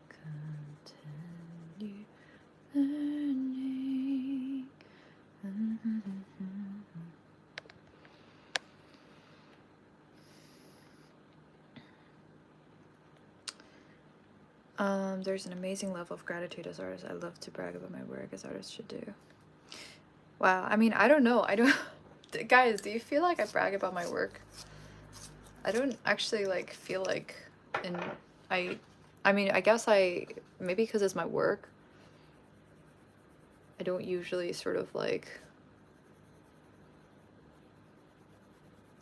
Continue learning. There's an amazing level of gratitude as artists. I love to brag about my work, as artists should do. Wow, I mean, I don't know. I don't... Guys, do you feel like I brag about my work? I don't actually, like, feel like... I mean, I guess maybe because it's my work, I don't usually sort of, like...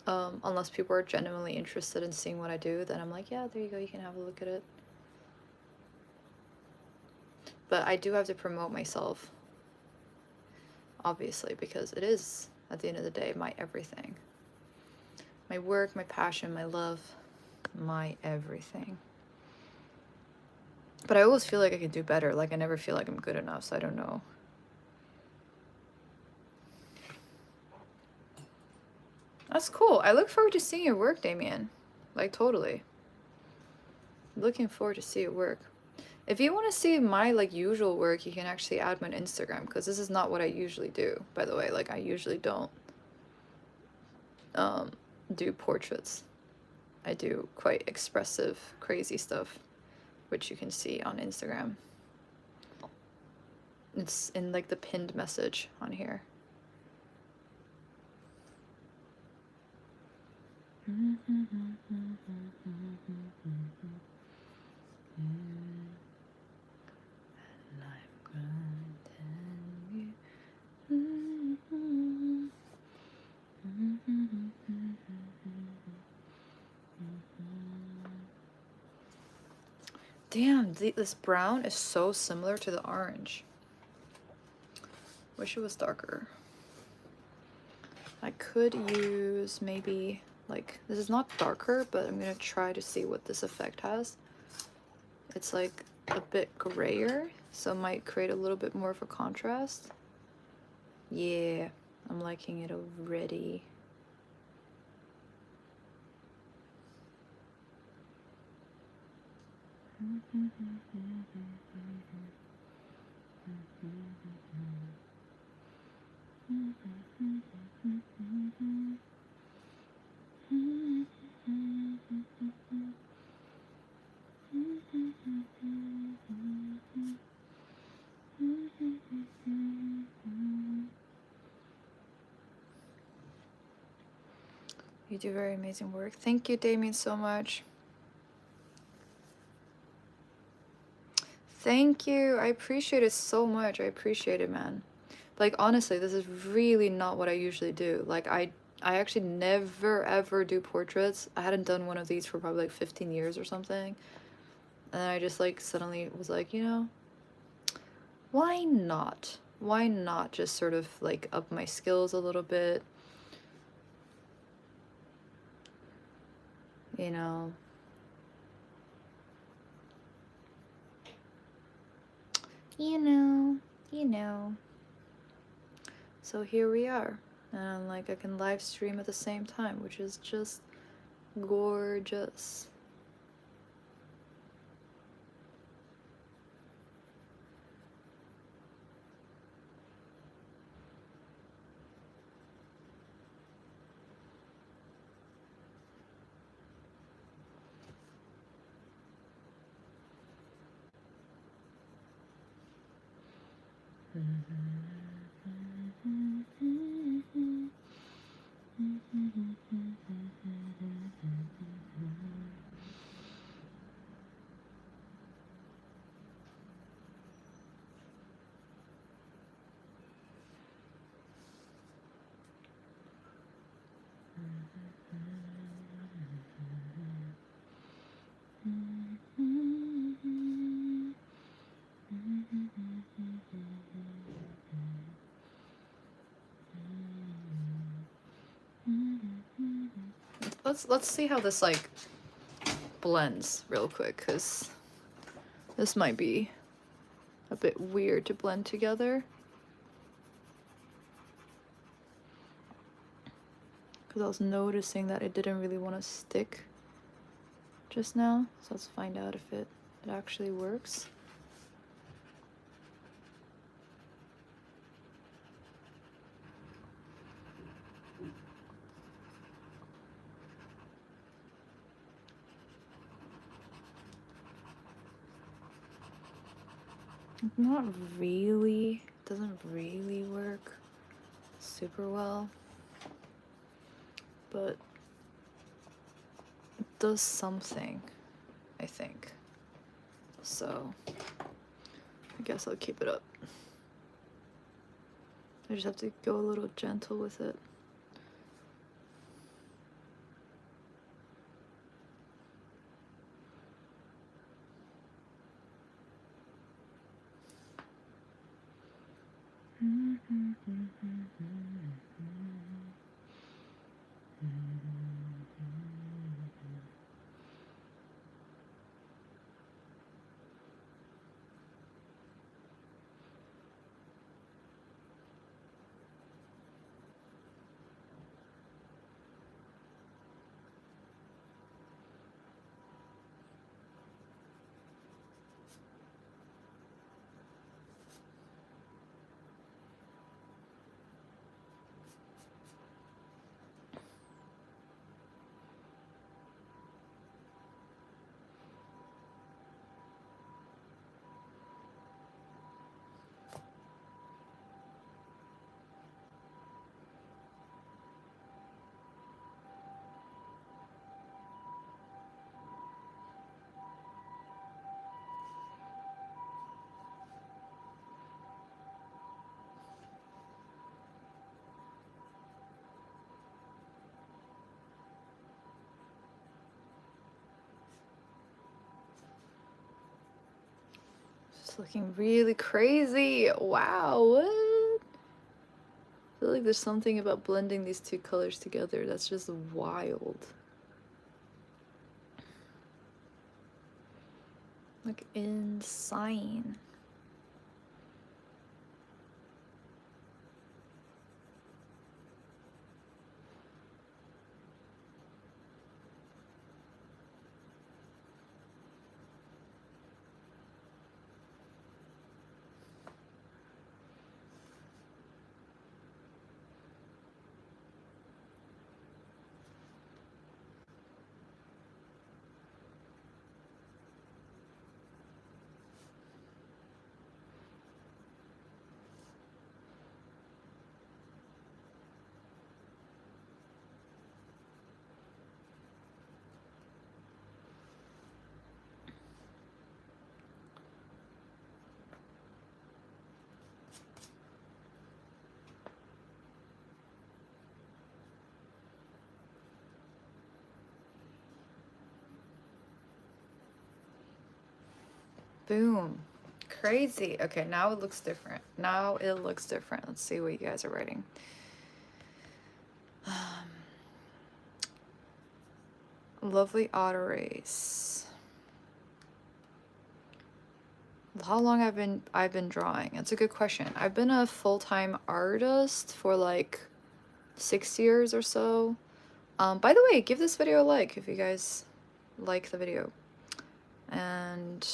unless people are genuinely interested in seeing what I do, then I'm like, yeah, there you go, you can have a look at it. But I do have to promote myself, obviously, because it is, at the end of the day, my everything. My work, my passion, my love, my everything. But I always feel like I can do better. Like, I never feel like I'm good enough, so I don't know. That's cool. I look forward to seeing your work, Damien. Like, totally. Looking forward to see your work. If you want to see my, like, usual work, you can actually add me on Instagram, because this is not what I usually do, by the way. Like, I usually don't do portraits. I do quite expressive, crazy stuff, which you can see on Instagram. It's in, like, the pinned message on here. Damn, this brown is so similar to the orange. Wish it was darker. I could use maybe, like, this is not darker, but I'm gonna try to see what this effect has. It's like a bit grayer, so it might create a little bit more of a contrast. Yeah, I'm liking it already. You do very amazing work. Thank you, Damien, so much. Thank you. I appreciate it so much. I appreciate it, man. Like, honestly, this is really not what I usually do. Like, I actually never ever do portraits. I hadn't done one of these for probably like 15 years or something. And then I just, like, suddenly was like, you know, why not? Why not just sort of, like, up my skills a little bit? You know? You know. So here we are. And, like, I can live stream at the same time, which is just gorgeous. Let's see how this, like, blends real quick, because this might be a bit weird to blend together. because I was noticing that it didn't really want to stick just now. So let's find out if it actually works. Not really, doesn't really work super well, but it does something, I think. So I guess I'll keep it up. I just have to go a little gentle with it. It's looking really crazy. Wow, what? I feel like there's something about blending these two colors together that's just wild. Like insane. Boom. Crazy. Okay, now it looks different. Now it looks different. Let's see what you guys are writing. Lovely otter race. How long I've been drawing? That's a good question. I've been a full-time artist for like 6 years or so. By the way, give this video a like if you guys like the video. And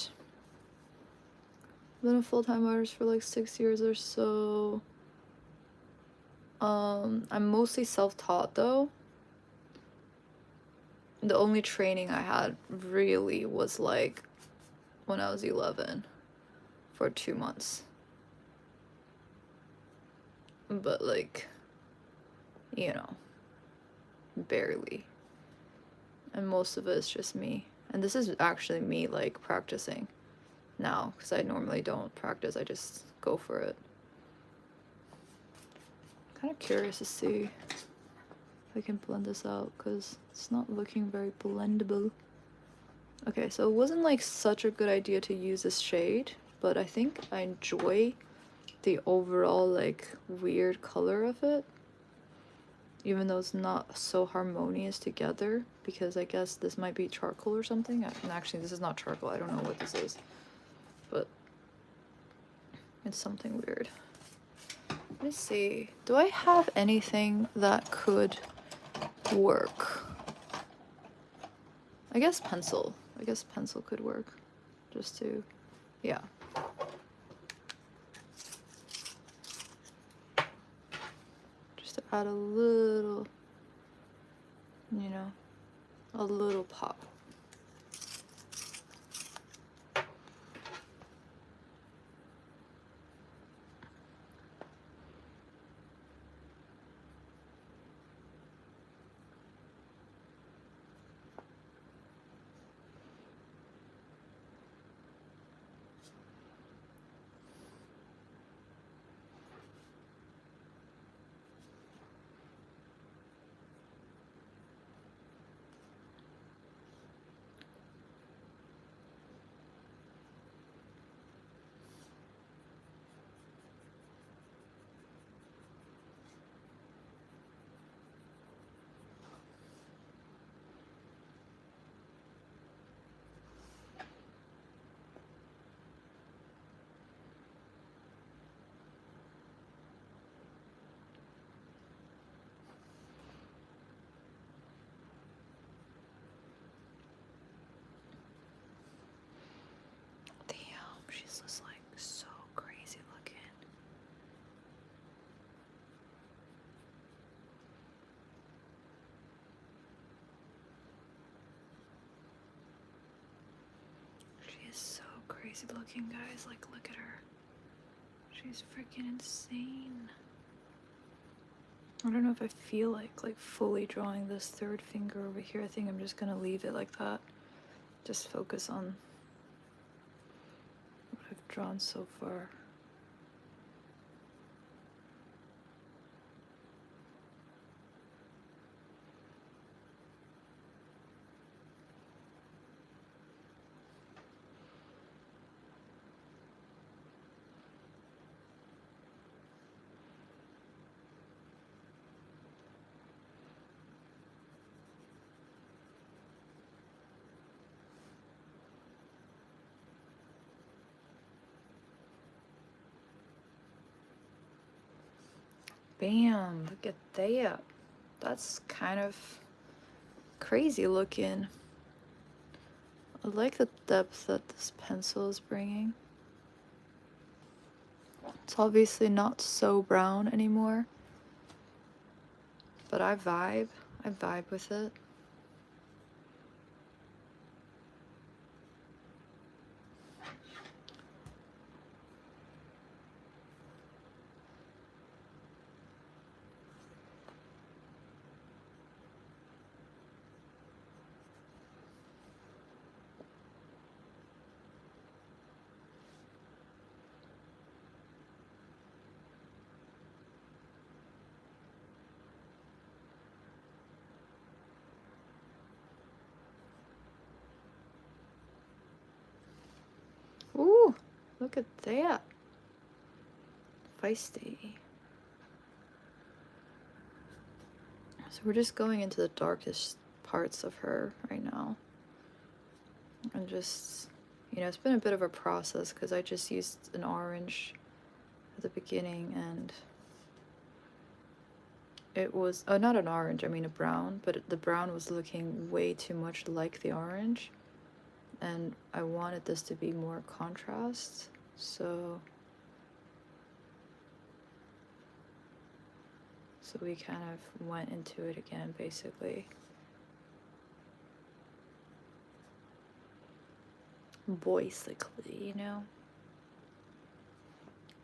I've been a full-time artist for like 6 years or so. I'm mostly self-taught though. The only training I had really was like when I was 11 for 2 months. But like, you know, barely. And most of it is just me. And this is actually me like practicing now, because I normally don't practice, I just go for it. Kind of curious to see if I can blend this out, because it's not looking very blendable. Okay, so it wasn't like such a good idea to use this shade, but I think I enjoy the overall like weird color of it, even though it's not so harmonious together, because I guess this might be charcoal or something. And actually this is not charcoal, I don't know what this is, but it's something weird. Let me see, do I have anything that could work? I guess pencil. I guess pencil could work. Just to, yeah. Just to add a little, you know, a little pop. Damn, she's just like so crazy looking. She is so crazy looking, guys. Like, look at her. She's freaking insane. I don't know if I feel like fully drawing this third finger over here. I think I'm just gonna leave it like that. Just focus on what I've drawn so far. Bam, look at that. That's kind of crazy looking. I like the depth that this pencil is bringing. It's obviously not so brown anymore, but I vibe with it. Ooh, look at that. Feisty. So we're just going into the darkest parts of her right now. And just, you know, it's been a bit of a process because I just used an orange at the beginning and it was, oh, not an orange, I mean a brown, but the brown was looking way too much like the orange. And I wanted this to be more contrast, so we kind of went into it again, basically. Basically, you know?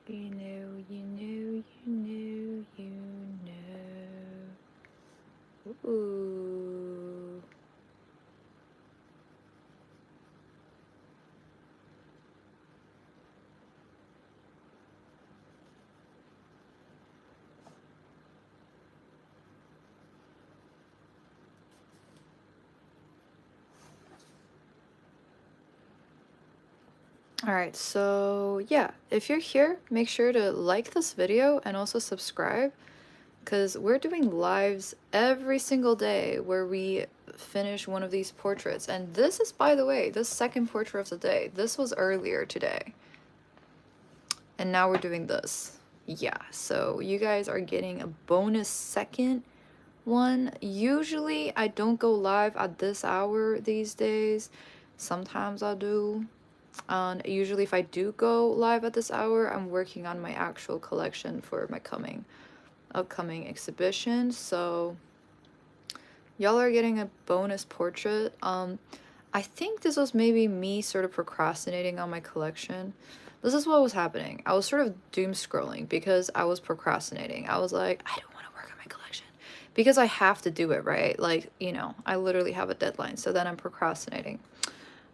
You know, you know, you know, you know. Ooh. Alright, so yeah, if you're here, make sure to like this video and also subscribe, because we're doing lives every single day where we finish one of these portraits. And this is, by the way, the second portrait of the day. This was earlier today. And now we're doing this. Yeah, so you guys are getting a bonus second one. Usually I don't go live at this hour these days. Sometimes I do. And usually if I do go live at this hour, I'm working on my actual collection for my upcoming exhibition. So y'all are getting a bonus portrait. I think this was maybe me sort of procrastinating on my collection. This is what was happening. I was sort of doom scrolling because I was procrastinating. I was like, I don't want to work on my collection because I have to do it, right? Like, you know, I literally have a deadline. So then I'm procrastinating.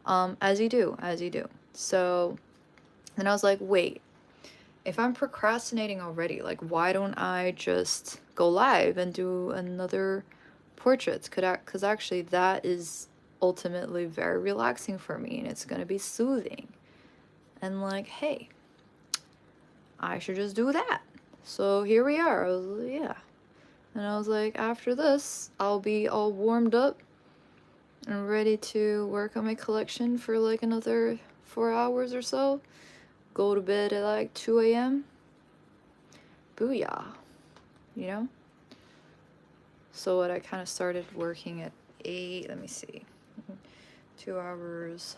As you do, as you do. So then I was like, wait, if I'm procrastinating already, like, why don't I just go live and do another portraits? Because actually that is ultimately very relaxing for me and it's gonna be soothing. And like, hey, I should just do that. So here we are. Yeah. And I was like, after this, I'll be all warmed up and ready to work on my collection for like another 4 hours or so. Go to bed at like 2 a.m. Booyah. You know? So what I kind of started working at 8, let me see. 2 hours.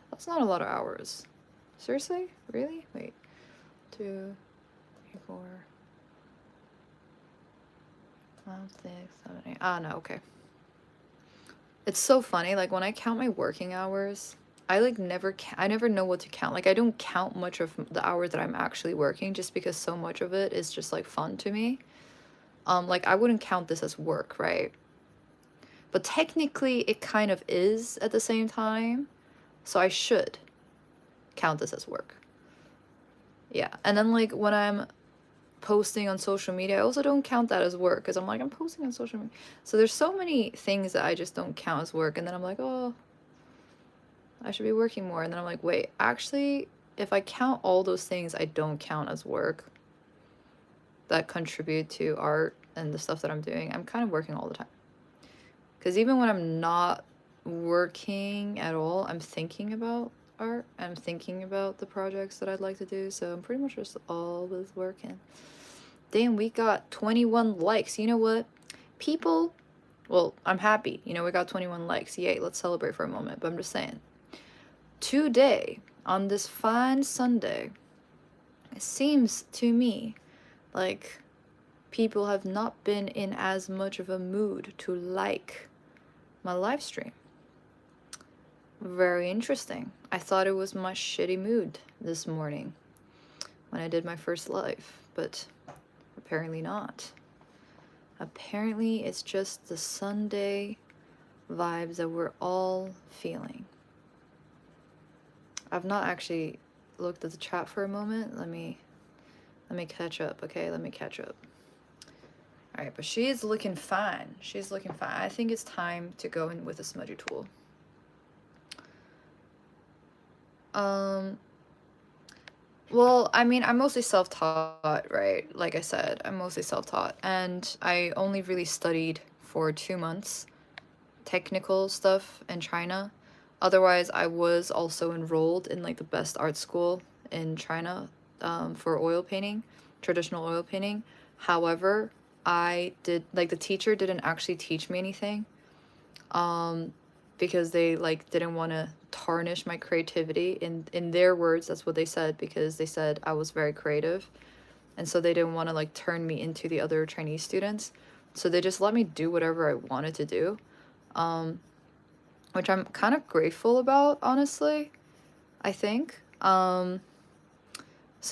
That's not a lot of hours. Seriously? Really? Wait. 2, 3, 4, 5, 6, 7, 8. Ah, no, okay. It's so funny, like when I count my working hours, I like I never know what to count. Like I don't count much of the hours that I'm actually working just because so much of it is just like fun to me. Like I wouldn't count this as work, right? But technically it kind of is at the same time. So I should count this as work. Yeah. And then like when I'm posting on social media, I also don't count that as work because I'm like, I'm posting on social media. So there's so many things that I just don't count as work. And then I'm like, oh, I should be working more. And then I'm like, wait, actually, if I count all those things I don't count as work that contribute to art and the stuff that I'm doing, I'm kind of working all the time. Because even when I'm not working at all, I'm thinking about art. I'm thinking about the projects that I'd like to do. So I'm pretty much just always working. Damn, we got 21 likes. You know what? People, well, I'm happy. You know, we got 21 likes. Yay, let's celebrate for a moment. But I'm just saying, today, on this fine Sunday, it seems to me like people have not been in as much of a mood to like my live stream. Very interesting. I thought it was my shitty mood this morning when I did my first live, but apparently not. Apparently it's just the Sunday vibes that we're all feeling. I've not actually looked at the chat for a moment. Let me catch up, okay? Let me catch up. All right, but she is looking fine. She's looking fine. I think it's time to go in with a smudgy tool. Well, I mean, I'm mostly self-taught, right? Like I said, I'm mostly self-taught, and I only really studied for 2 months technical stuff in China. Otherwise, I was also enrolled in like the best art school in China for oil painting, traditional oil painting. However, I did, like, the teacher didn't actually teach me anything because they like didn't want to tarnish my creativity. In their words, that's what they said, because they said I was very creative, and so they didn't want to like turn me into the other Chinese students. So they just let me do whatever I wanted to do, which I'm kind of grateful about, honestly, I think. So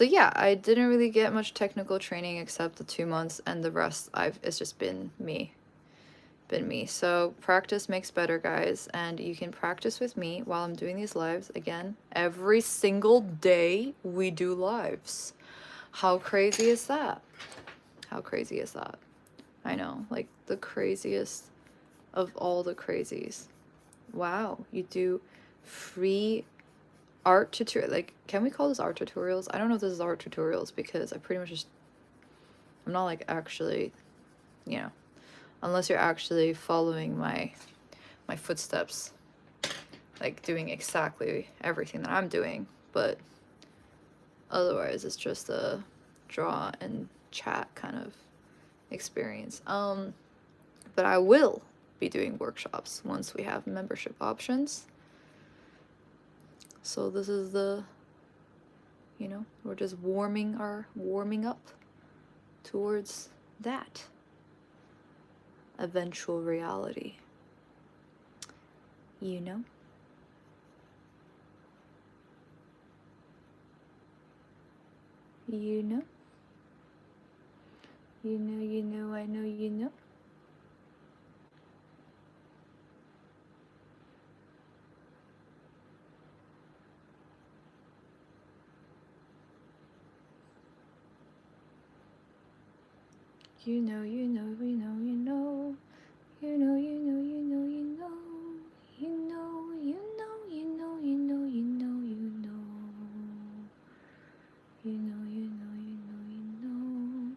yeah, I didn't really get much technical training except the 2 months, and the rest it's just been me. So practice makes better, guys, and you can practice with me while I'm doing these lives. Again, every single day we do lives. How crazy is that? How crazy is that? I know, like the craziest of all the crazies. Wow, you do free art tutorial. Like, can we call this art tutorials? I don't know if this is art tutorials because I pretty much just, I'm not like actually, you know, unless you're actually following my footsteps, like doing exactly everything that I'm doing. But otherwise it's just a draw and chat kind of experience. But I will be doing workshops once we have membership options. So this is the, you know, we're just warming up towards that eventual reality. You know? You know? You know, I know you know. You know, you know, you know, you know. You know, you know, you know, you know. You know, you know, you know, you know, you know, you know. You know, you know, you know, you know.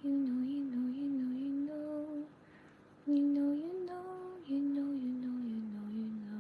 You know, you know, you know, you know. You know, you know, you know, you know, you know, you know.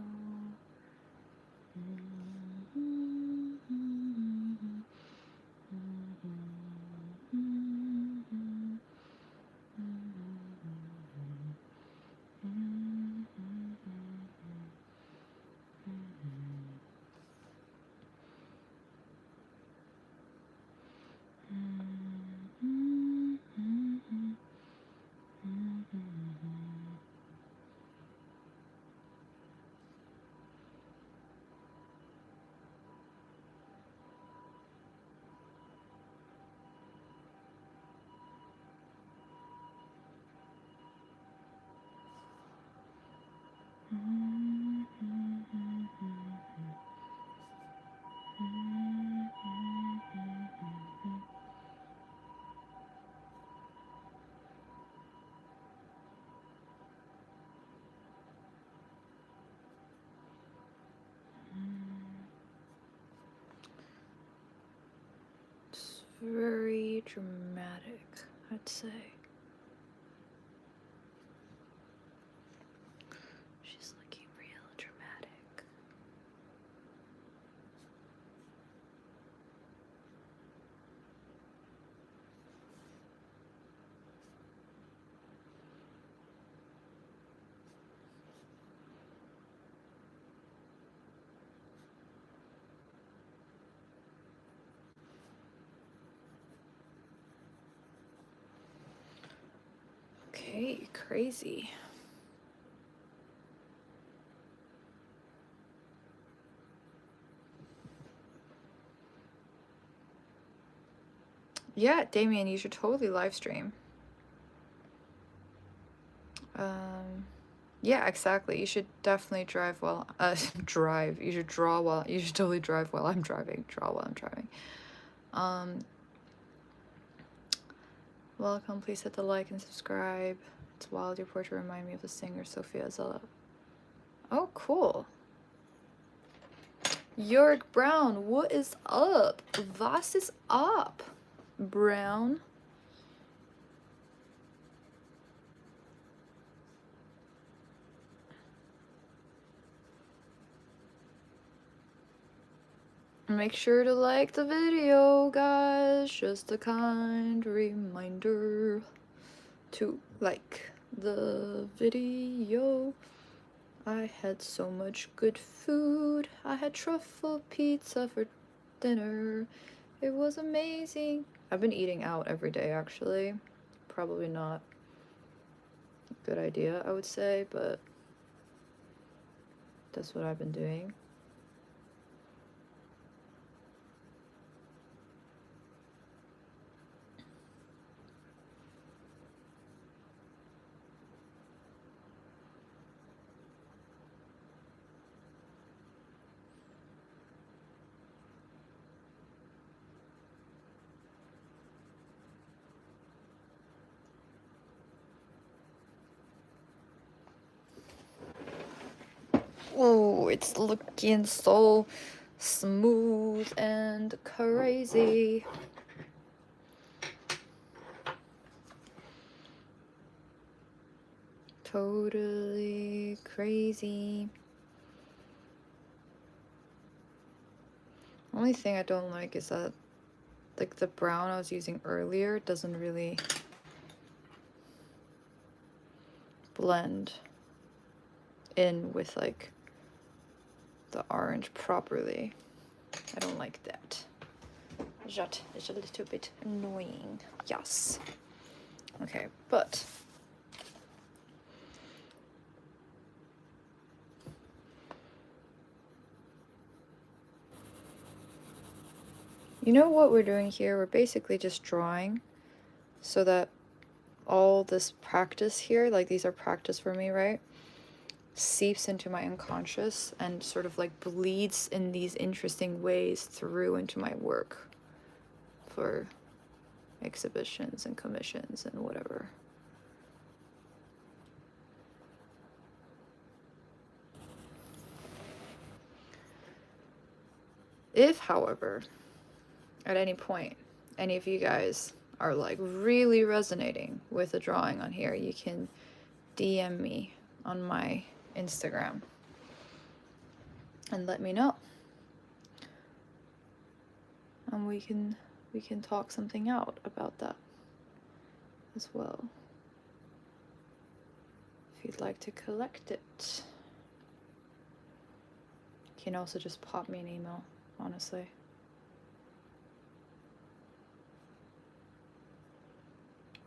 It's very dramatic, I'd say. She's looking real dramatic. Okay, crazy. Yeah, Damien, you should totally live stream. Yeah, exactly. You should definitely drive while drive. You should draw while you should totally drive while I'm driving. Draw while I'm driving. Welcome. Please hit the like and subscribe. It's wild. Your portrait remind me of the singer Sophia Zella. Oh, cool. Yorick Brown, what is up? Was is up, Brown? Make sure to like the video, guys. Just a kind reminder to like the video. I had so much good food. I had truffle pizza for dinner. It was amazing. I've been eating out every day, actually. Probably not a good idea, I would say, but that's what I've been doing. Oh, it's looking so smooth and crazy. Totally crazy. Only thing I don't like is that like the brown I was using earlier doesn't really blend in with like the orange properly. I don't like that. That is a little bit annoying. Yes. Okay, but you know what we're doing here? We're basically just drawing so that all this practice here, like these are practice for me, right? Seeps into my unconscious and sort of like bleeds in these interesting ways through into my work for exhibitions and commissions and whatever. If, however, at any point, any of you guys are like really resonating with the drawing on here, you can DM me on my Instagram and let me know. And we can talk something out about that as well. If you'd like to collect it. You can also just pop me an email, honestly.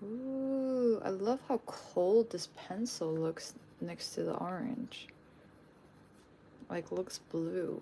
Ooh, I love how cold this pencil looks next to the orange. Like, looks blue.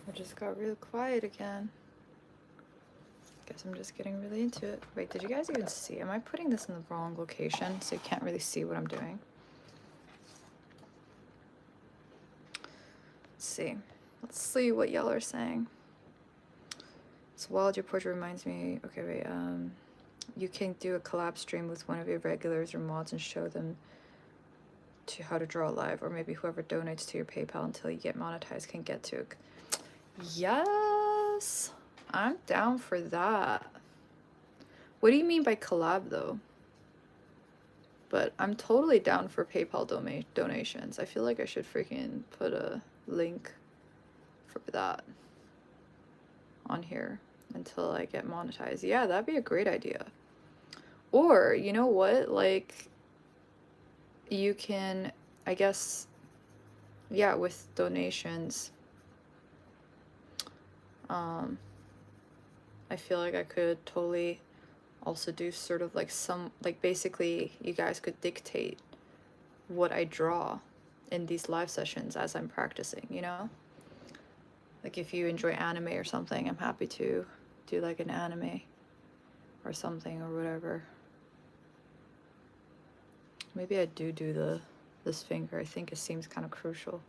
I just got real quiet again. Guess I'm just getting really into it. Wait, did you guys even see? Am I putting this in the wrong location so you can't really see what I'm doing? Let's see. Let's see what y'all are saying. So wild, your portrait reminds me. Okay, wait. You can do a collab stream with one of your regulars or mods and show them to how to draw live, or maybe whoever donates to your PayPal until you get monetized can get to it. Yes, I'm down for that. What do you mean by collab though? But I'm totally down for PayPal donations. I feel like I should freaking put a link for that on here until I get monetized. Yeah, that'd be a great idea. Or, you know what? Like, you can, I guess, yeah, with donations, I feel like I could totally also do sort of like some, like basically you guys could dictate what I draw in these live sessions as I'm practicing, you know? Like if you enjoy anime or something, I'm happy to do like an anime or something or whatever. Maybe I do this finger. I think it seems kind of crucial.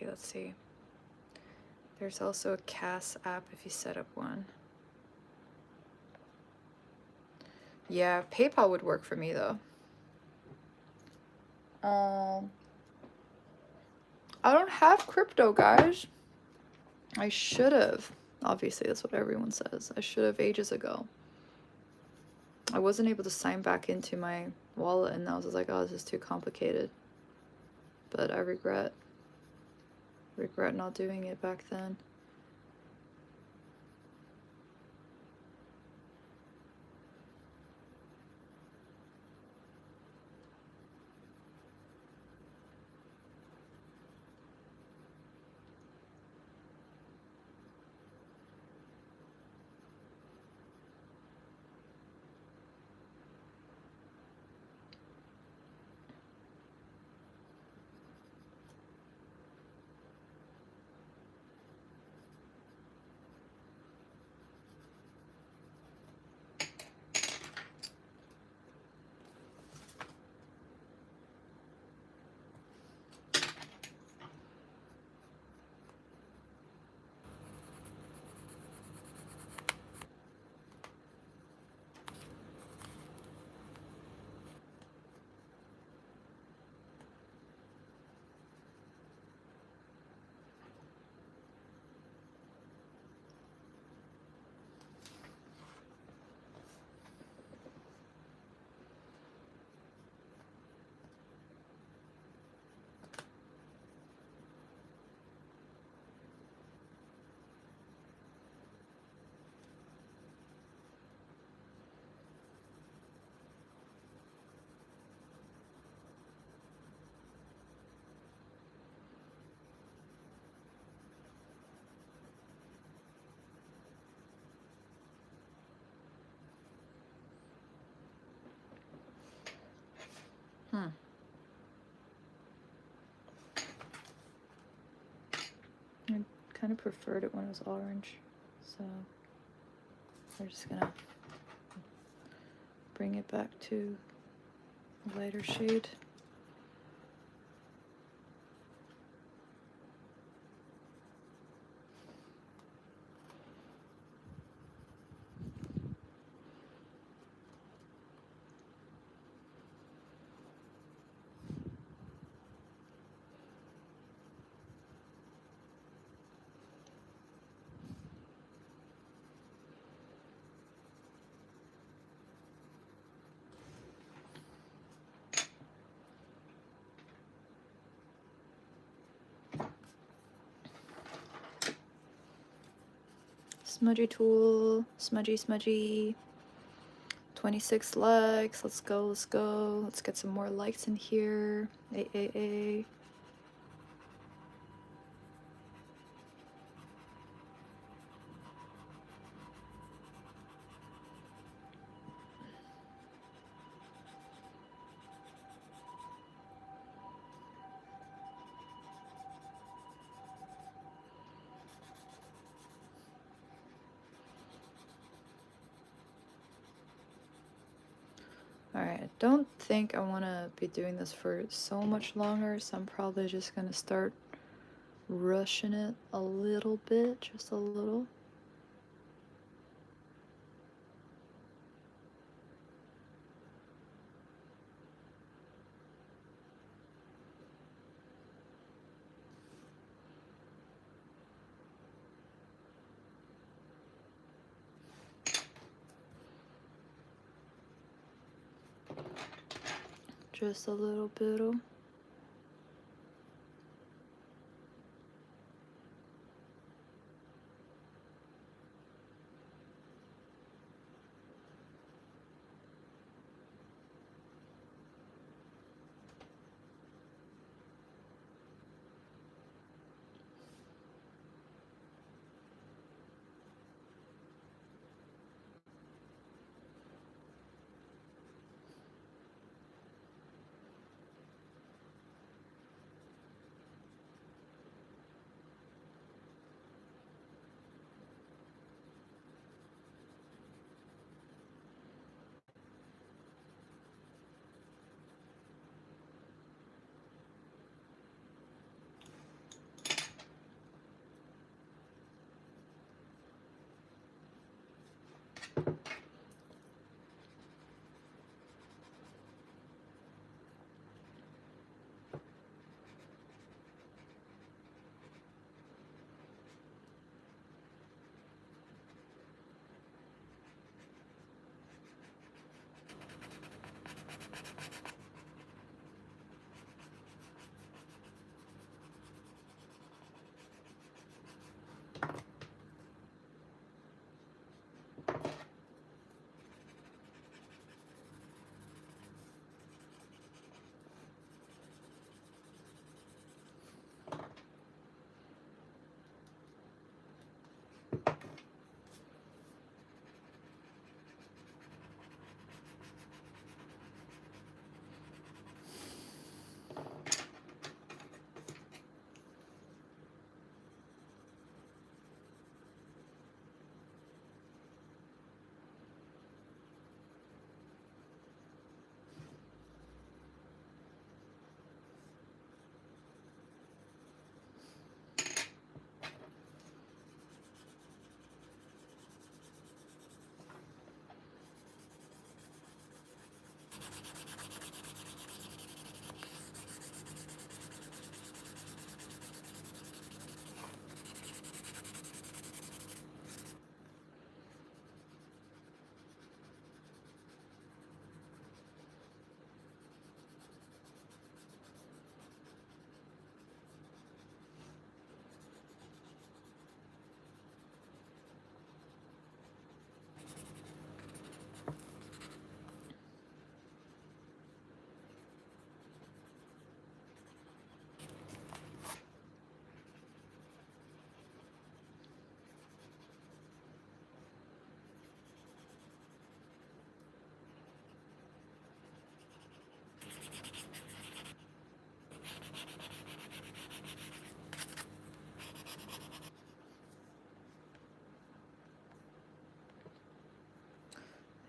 Let's see. There's also a CAS app if you set up one. Yeah, PayPal would work for me though. I don't have crypto, guys. I should have. Obviously, that's what everyone says. I should have ages ago. I wasn't able to sign back into my wallet, and I was just like, oh, this is too complicated. But I regret not doing it back then. I kind of preferred it when it was orange, so we're just gonna bring it back to a lighter shade. Smudgy tool, smudgy. 26 likes, let's go. Let's get some more likes in here. A. Alright, I don't think I want to be doing this for so much longer, so I'm probably just going to start rushing it a little bit, just a little. Just a little bit.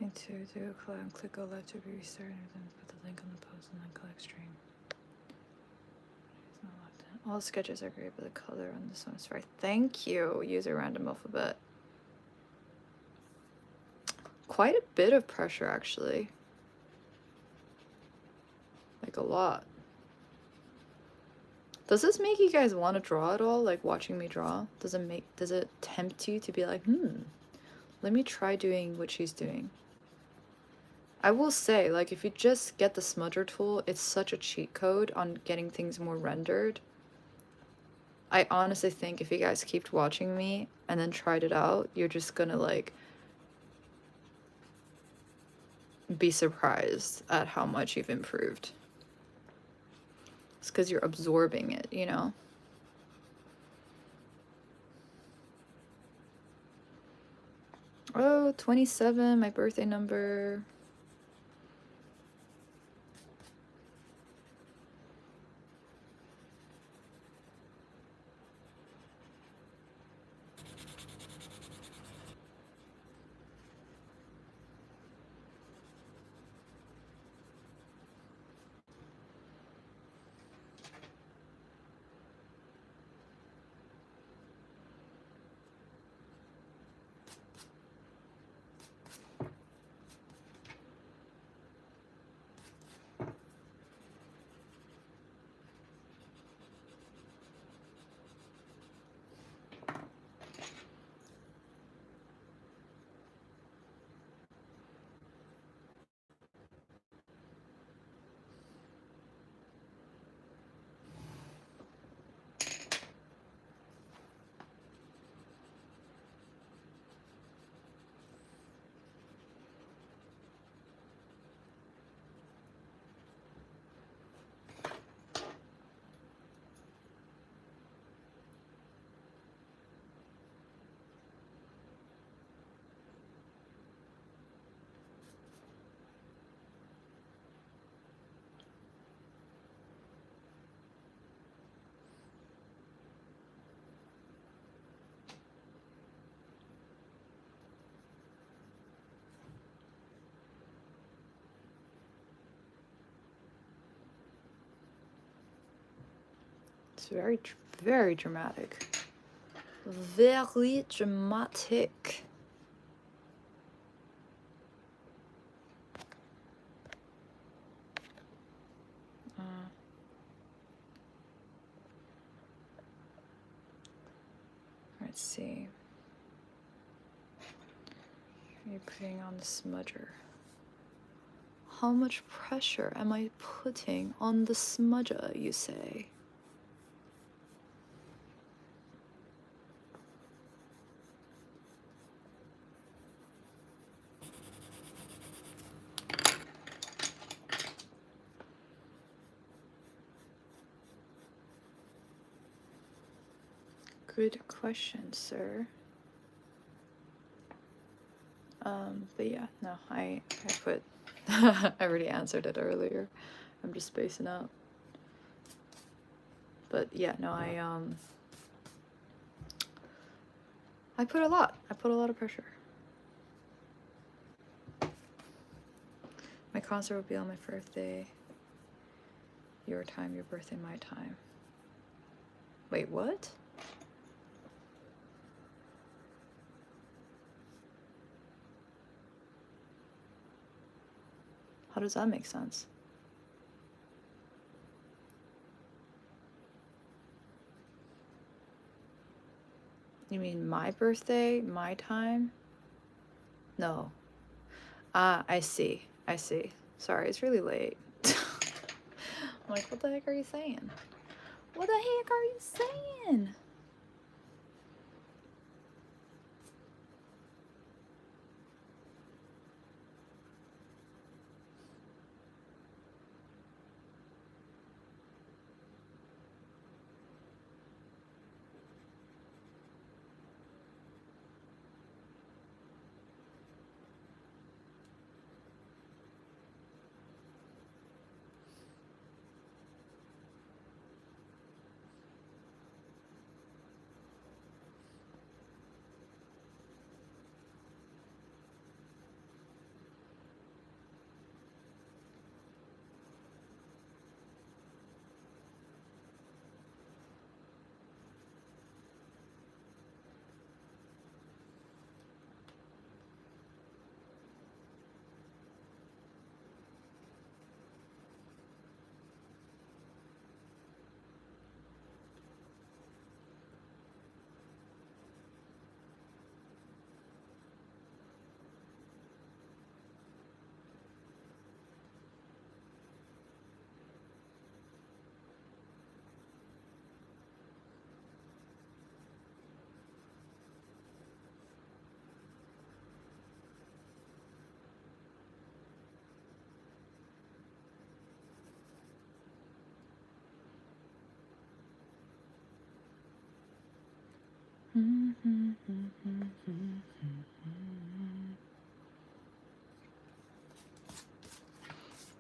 Need to do a click go live to be restarted, and then put the link on the post and then collect stream. It's not locked in. All the sketches are great, but the color on this one is right. Thank you, user random alphabet. Quite a bit of pressure, actually. Like a lot. Does this make you guys want to draw at all? Like watching me draw? Does it tempt you to be like, let me try doing what she's doing? I will say, like, if you just get the smudger tool, it's such a cheat code on getting things more rendered. I honestly think if you guys keep watching me and then tried it out, you're just gonna, like, be surprised at how much you've improved. It's because you're absorbing it, you know? Oh, 27, my birthday number. It's very dramatic. Very dramatic. Let's see. You're putting on the smudger. How much pressure am I putting on the smudger, you say? Good question, sir. But yeah, no, I put I already answered it earlier. I'm just spacing out. But yeah, no, I put a lot. I put a lot of pressure. My concert will be on my birthday. Your time, your birthday, my time. Wait, what? How does that make sense? You mean my birthday, my time? No. Ah, I see. I see. Sorry, it's really late. I'm like, what the heck are you saying? What the heck are you saying?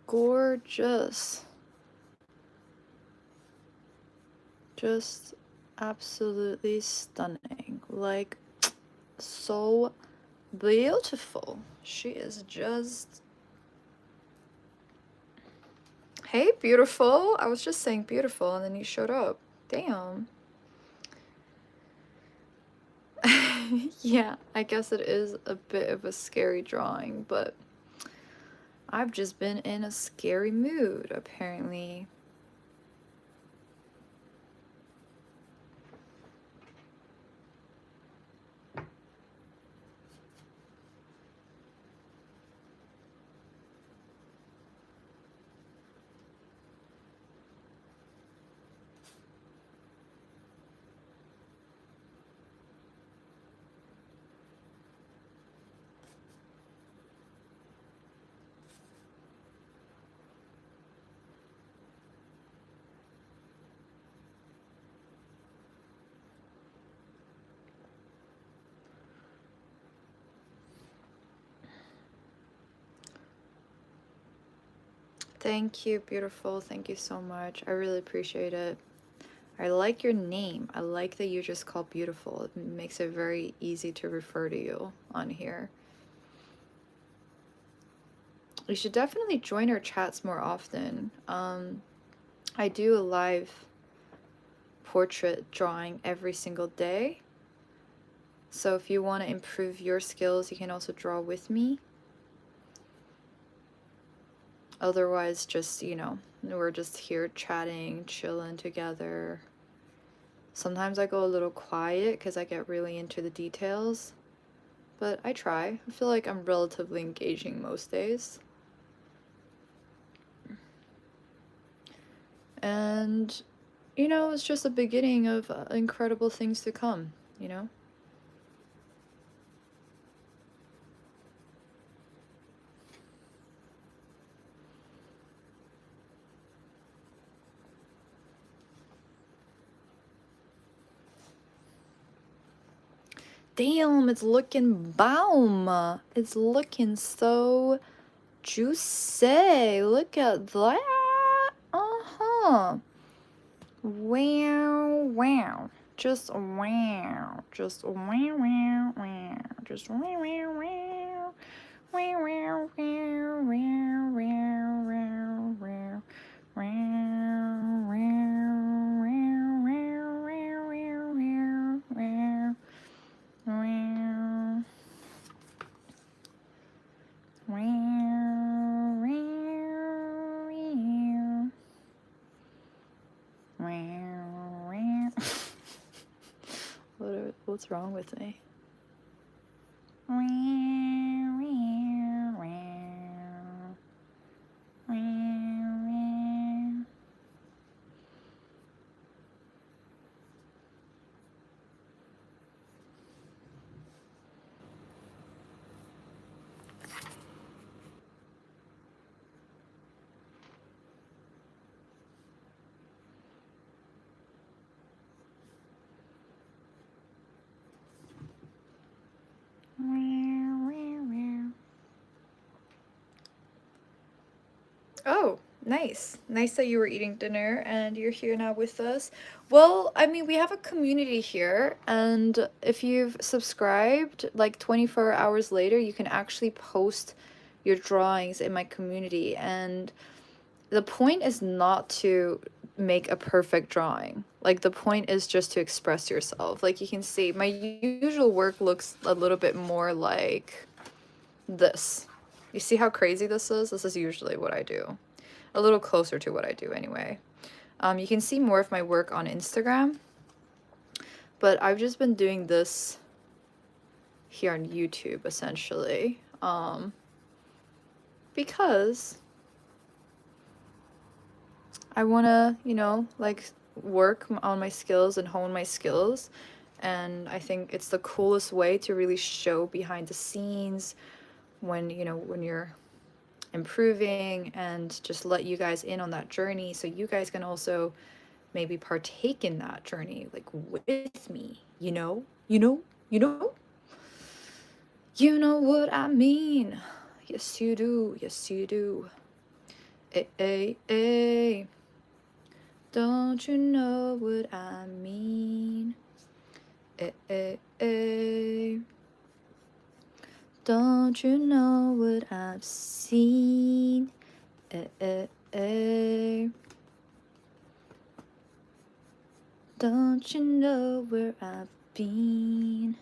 Gorgeous. Just absolutely stunning. Like, so beautiful. She is just... Hey, beautiful. I was just saying beautiful and then you showed up. Damn. Yeah, I guess it is a bit of a scary drawing, but I've just been in a scary mood, apparently. Thank you, beautiful. Thank you so much. I really appreciate it. I like your name. I like that you just call beautiful. It makes it very easy to refer to you on here. You should definitely join our chats more often. I do a live portrait drawing every single day. So if you want to improve your skills, you can also draw with me. Otherwise, just, you know, we're just here chatting, chilling together. Sometimes I go a little quiet because I get really into the details. But I try. I feel like I'm relatively engaging most days. And, you know, it's just the beginning of incredible things to come, you know? Damn, it's looking bomb. It's looking so juicy. Look at that. Uh-huh. Wow, wow. Just wow. Just wow, wow, wow. Just wow, wow, wow. Wow, wow, wow, wow, wow, wow, wow. Wow, wow, wow, wow, wow, wow, wow. Wow. What's wrong with me? Oh, nice. Nice that you were eating dinner and you're here now with us. Well, I mean, we have a community here, and if you've subscribed, like 24 hours later, you can actually post your drawings in my community. And the point is not to make a perfect drawing. Like, the point is just to express yourself. Like, you can see, my usual work looks a little bit more like this. You see how crazy this is? This is usually what I do. A little closer to what I do anyway. You can see more of my work on Instagram, but I've just been doing this here on YouTube, essentially, because I want to, you know, like, work on my skills and hone my skills, and I think it's the coolest way to really show behind the scenes when, you know, when you're improving, and just let you guys in on that journey so you guys can also maybe partake in that journey, like, with me, you know? You know? You know? You know what I mean. Yes, you do. Yes, you do. Hey. Don't you know what I mean? Hey. Don't you know what I've seen? Don't you know where I've been?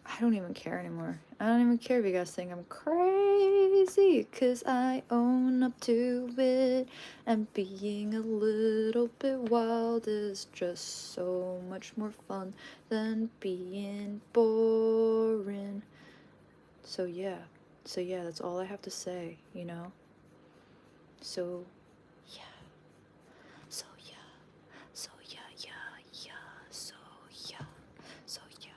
I don't even care anymore. I don't even care if you guys think I'm crazy, 'cause I own up to it. And being a little bit wild is just so much more fun than being boring. So yeah, that's all I have to say, you know? So yeah. So yeah. So yeah. So yeah. So yeah.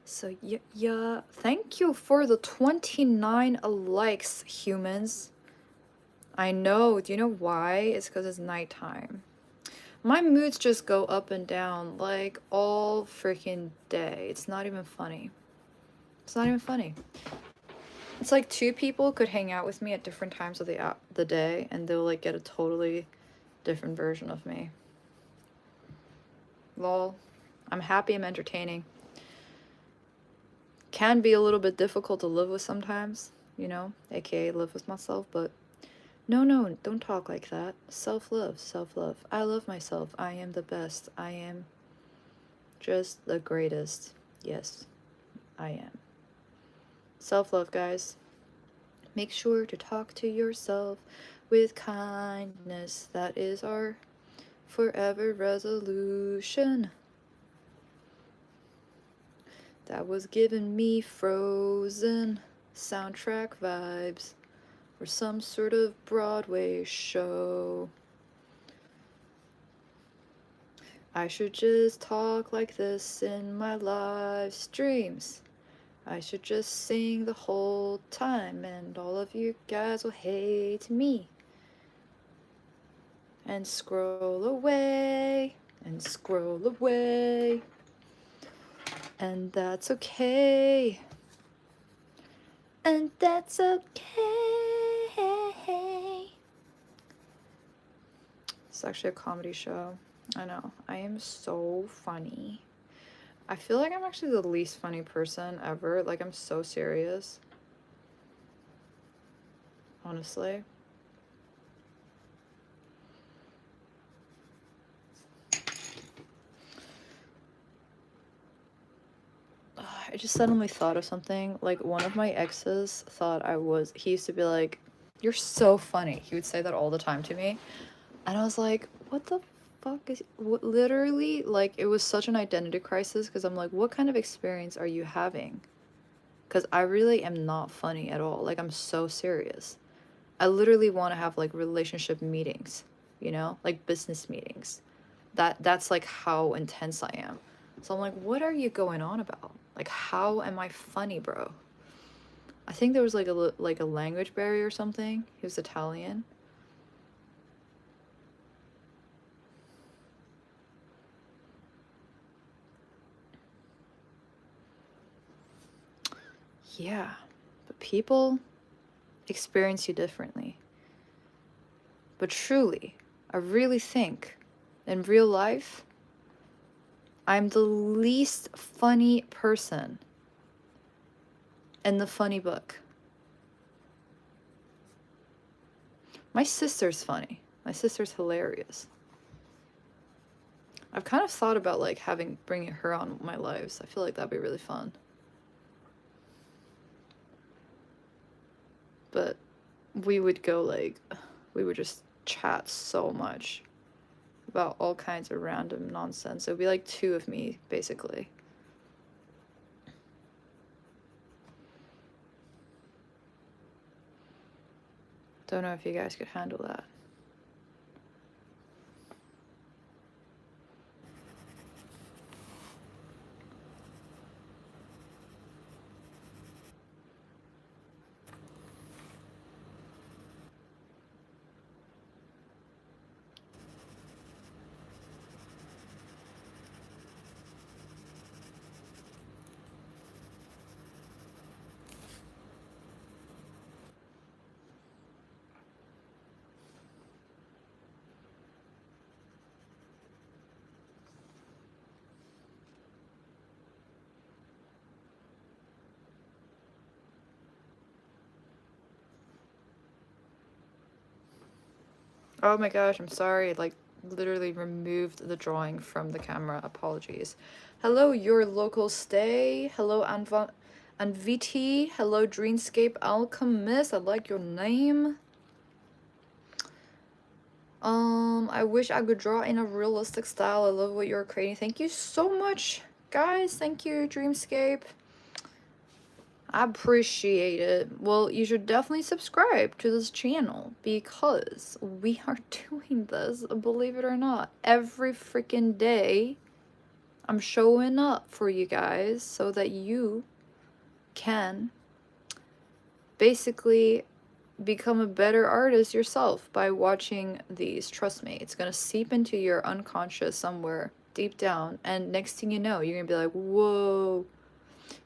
So yeah, thank you for the 29 likes, humans. I know, do you know why? It's because it's nighttime. My moods just go up and down like all freaking day. It's not even funny. It's not even funny. It's like two people could hang out with me at different times of the day, and they'll like get a totally different version of me. Lol. I'm happy, I'm entertaining. Can be a little bit difficult to live with sometimes, you know, aka live with myself, but no, don't talk like that. Self-love, self-love. I love myself. I am the best. I am just the greatest. Yes, I am. Self-love, guys. Make sure to talk to yourself with kindness. That is our forever resolution. That was giving me Frozen soundtrack vibes or some sort of Broadway show. I should just talk like this in my live streams. I should just sing the whole time and all of you guys will hate me. And scroll away, and scroll away. And that's okay. And that's okay. It's actually a comedy show. I know. I am so funny. I feel like I'm actually the least funny person ever. Like, I'm so serious. Honestly. I just suddenly thought of something. Like, one of my exes thought he used to be like, "You're so funny." He would say that all the time to me. And I was like, what the fuck is, what, literally, like, it was such an identity crisis, because I'm like, what kind of experience are you having? Because I really am not funny at all. Like, I'm so serious. I literally want to have, like, relationship meetings, you know? Like, business meetings. That's, like, how intense I am. So I'm like, what are you going on about? Like, how am I funny, bro? I think there was, like, a language barrier or something. He was Italian. Yeah, but people experience you differently. But truly, I really think in real life, I'm the least funny person in the funny book. My sister's funny. My sister's hilarious. I've kind of thought about, like, bringing her on my lives. I feel like that'd be really fun. But we would just chat so much about all kinds of random nonsense. It would be like two of me, basically. Don't know if you guys could handle that. Oh my gosh, I'm sorry. Like, literally removed the drawing from the camera. Apologies. Hello, your local stay. Hello, Anviti. Hello, Dreamscape Alchemist. I like your name. I wish I could draw in a realistic style. I love what you're creating. Thank you so much, guys. Thank you, Dreamscape. I appreciate it. Well, you should definitely subscribe to this channel because we are doing this, believe it or not, every freaking day. I'm showing up for you guys so that you can basically become a better artist yourself by watching these. Trust me, it's gonna seep into your unconscious somewhere deep down, and next thing you know, you're gonna be like, whoa.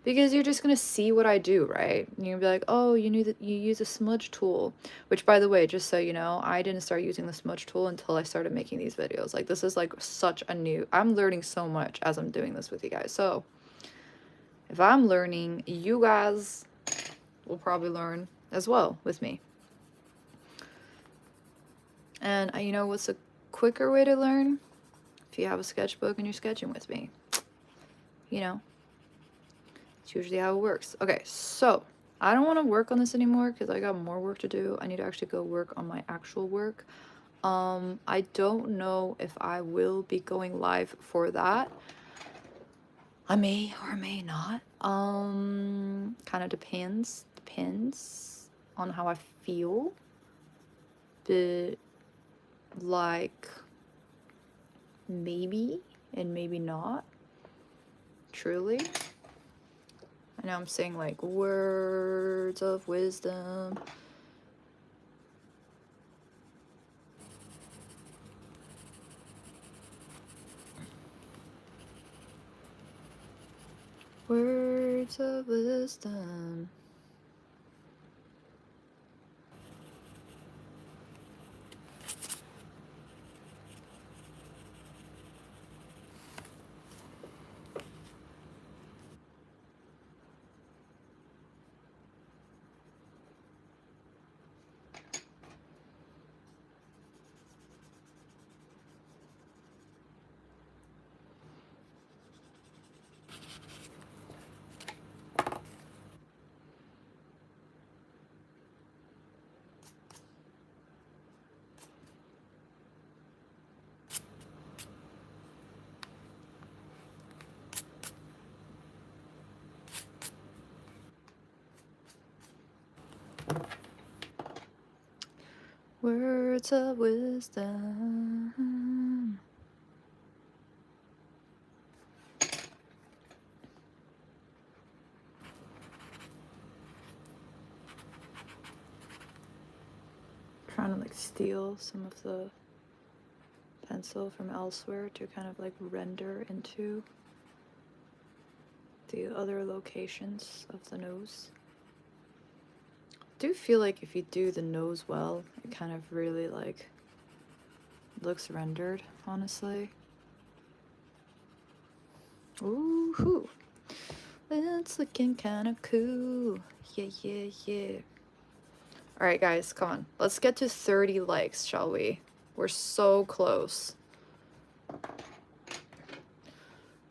Because you're just gonna see what I do, right? And you're gonna be like, oh, you knew that you use a smudge tool. Which, by the way, just so you know, I didn't start using the smudge tool until I started making these videos. Like, this is like such a new... I'm learning so much as I'm doing this with you guys. So, if I'm learning, you guys will probably learn as well with me. And you know what's a quicker way to learn? If you have a sketchbook and you're sketching with me. You know, it's usually how it works. Okay, so I don't want to work on this anymore because I got more work to do. I need to actually go work on my actual work. I don't know if I will be going live for that. I may or may not. Kind of depends on how I feel. But like maybe and maybe not. Truly. I know I'm saying like words of wisdom. Words of wisdom. Words of wisdom. Trying to like steal some of the pencil from elsewhere to kind of like render into the other locations of the nose. I do feel like if you do the nose well, it kind of really like looks rendered, honestly. Ooh, it's looking kind of cool. Yeah. All right, guys, come on. Let's get to 30 likes, shall we? We're so close.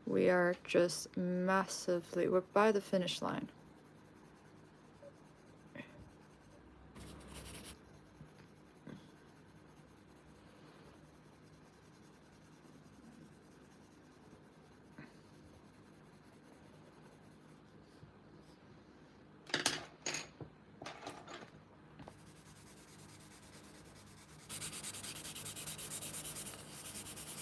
We are just massively... We're by the finish line.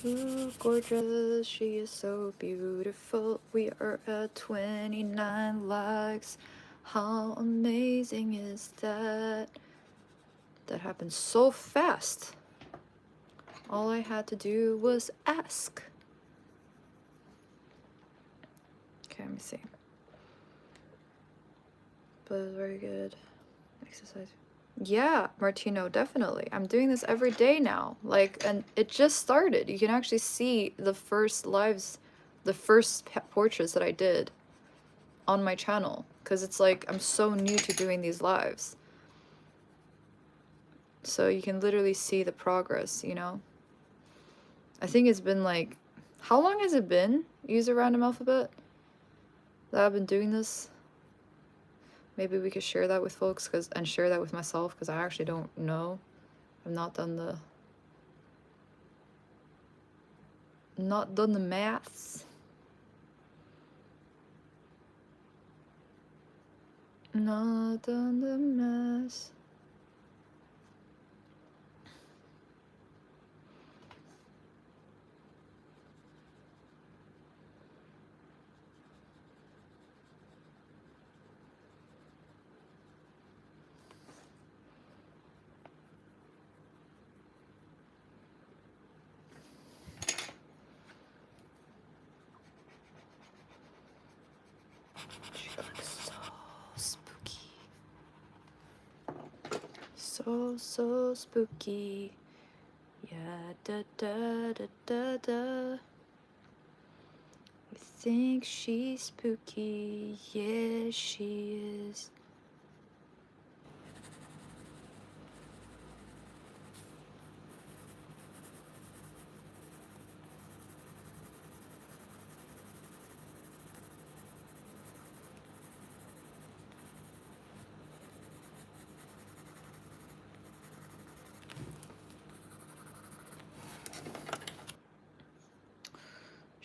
Ooh, gorgeous, she is so beautiful. We are at 29 likes. How amazing is that? That happened so fast. All I had to do was ask. Okay, let me see. But it was very good exercise. Yeah, Martino, definitely. I'm doing this every day now. Like, and it just started. You can actually see the first lives, the first portraits that I did on my channel. Because it's like, I'm so new to doing these lives. So you can literally see the progress, you know? I think it's been like, how long has it been? Use a random alphabet? That I've been doing this? Maybe we could share that with folks and share that with myself because I actually don't know. I've not done the maths. Not done the maths. She looks so spooky. So spooky. Yeah, da. We think she's spooky. Yeah, she is.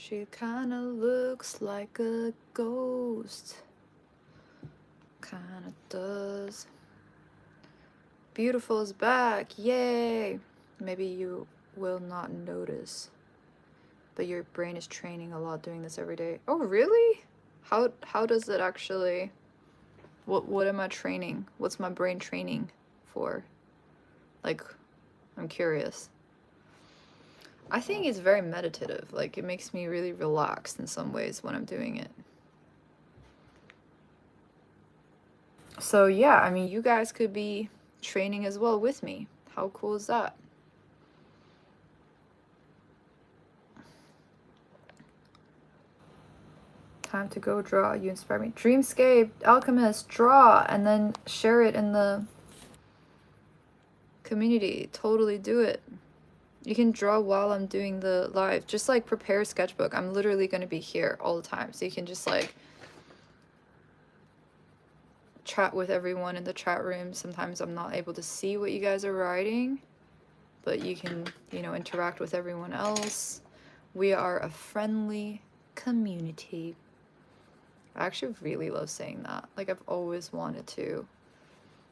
She kinda looks like a ghost. Kinda does. Beautiful is back. Yay! Maybe you will not notice, but your brain is training a lot doing this every day. Oh, really? How does it actually... What am I training? What's my brain training for? Like, I'm curious. I think it's very meditative. Like, it makes me really relaxed in some ways when I'm doing it. So yeah, I mean, you guys could be training as well with me. How cool is that? Time to go draw. You inspire me. Dreamscape, Alchemist, draw, and then share it in the community. Totally do it. You can draw while I'm doing the live. Just like prepare a sketchbook. I'm literally going to be here all the time. So you can just like chat with everyone in the chat room. Sometimes I'm not able to see what you guys are writing, but you can, you know, interact with everyone else. We are a friendly community. I actually really love saying that. Like, I've always wanted to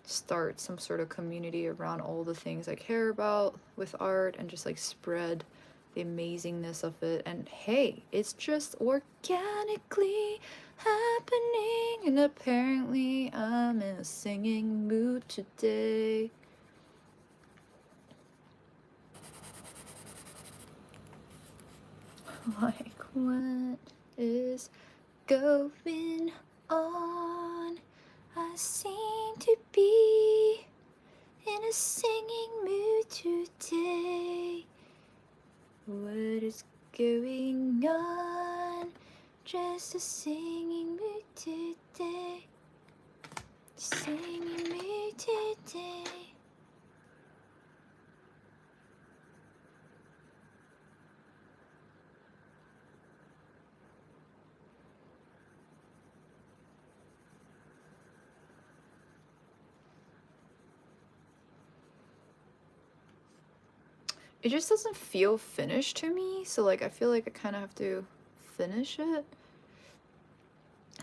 start some sort of community around all the things I care about with art and just like spread the amazingness of it. And hey, it's just organically happening, and apparently I'm in a singing mood today. Like, what is going on? I seem to be in a singing mood today. What is going on? Just a singing mood today. Singing mood today. It just doesn't feel finished to me, so like I feel like I kind of have to finish it.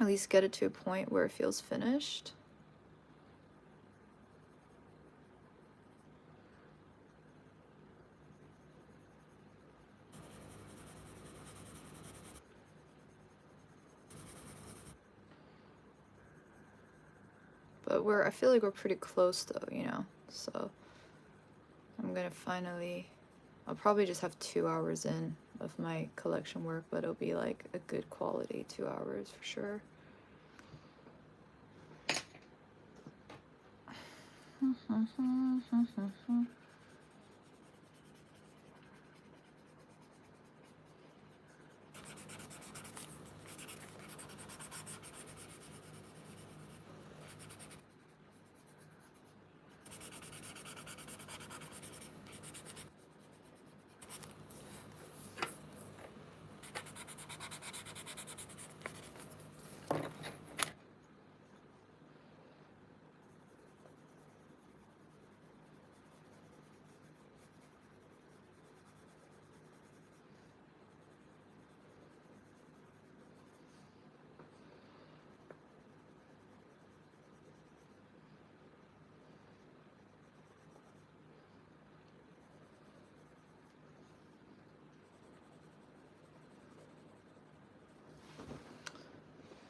At least get it to a point where it feels finished. But I feel like we're pretty close though, you know? So I'm gonna finally, I'll probably just have 2 hours in of my collection work, but it'll be like a good quality 2 hours for sure.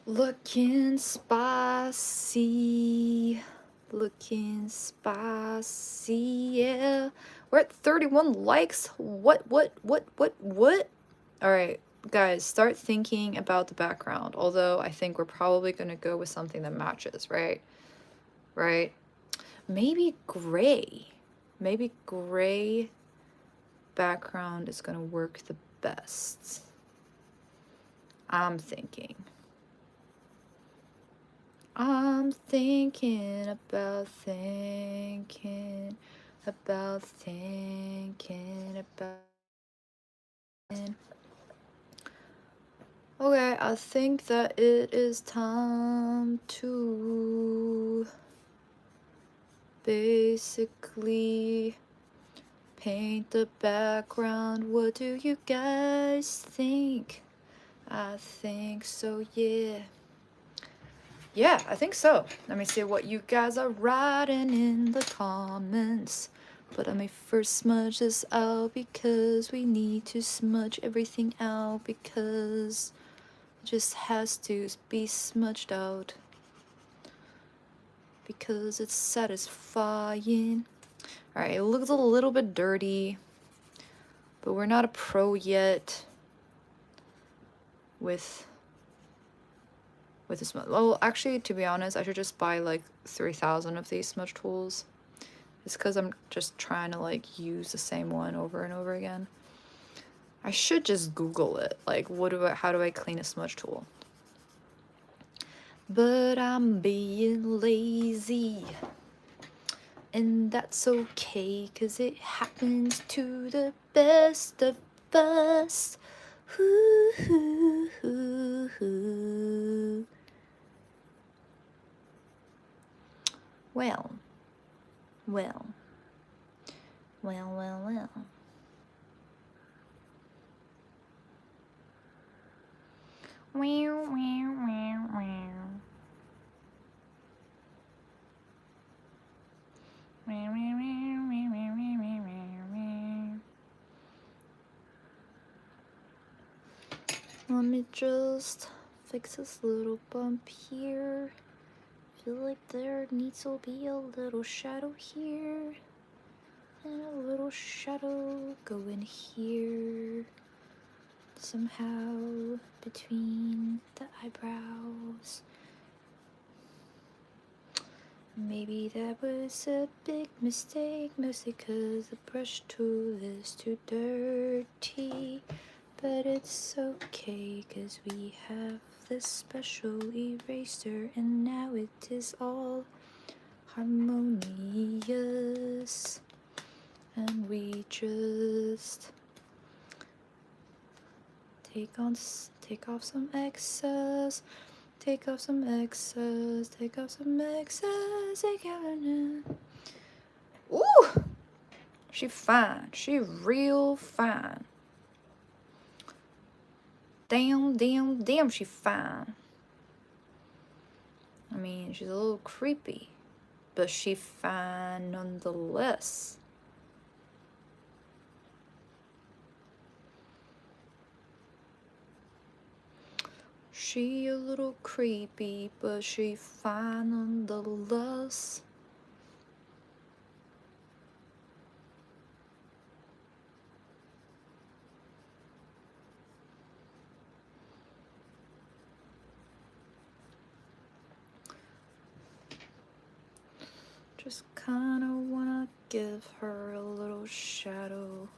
Looking spicy, looking spicy, yeah. We're at 31 likes. What? All right, guys, start thinking about the background. Although I think we're probably gonna go with something that matches, right? Right? Maybe gray. Maybe gray background is gonna work the best. I'm thinking about thinking about. Okay, I think that it is time to basically paint the background. What do you guys think? I think so, yeah. Yeah, I think so. Let me see what you guys are writing in the comments. But let me first smudge this out because we need to smudge everything out because it just has to be smudged out because it's satisfying. Alright, it looks a little bit dirty, but we're not a pro yet with this. Well, actually, to be honest, I should just buy like 3,000 of these smudge tools. It's because I'm just trying to like use the same one over and over again. I should just Google it. Like, how do I clean a smudge tool? But I'm being lazy. And that's okay, cause it happens to the best of us. Ooh, ooh, ooh, ooh. Well. Well. Let me just fix this little bump here. Feel like there needs to be a little shadow here. And a little shadow go in here. Somehow between the eyebrows. Maybe that was a big mistake, mostly because the brush tool is too dirty. But it's okay, cause we have this special eraser, and now it is all harmonious. And we just take off some excess, take off some excess, take off some excess. Ooh, she fine, she real fine. Damn, she fine. I mean, she's a little creepy, but she fine nonetheless. She a little creepy, but she fine nonetheless. Just kinda wanna give her a little shadow,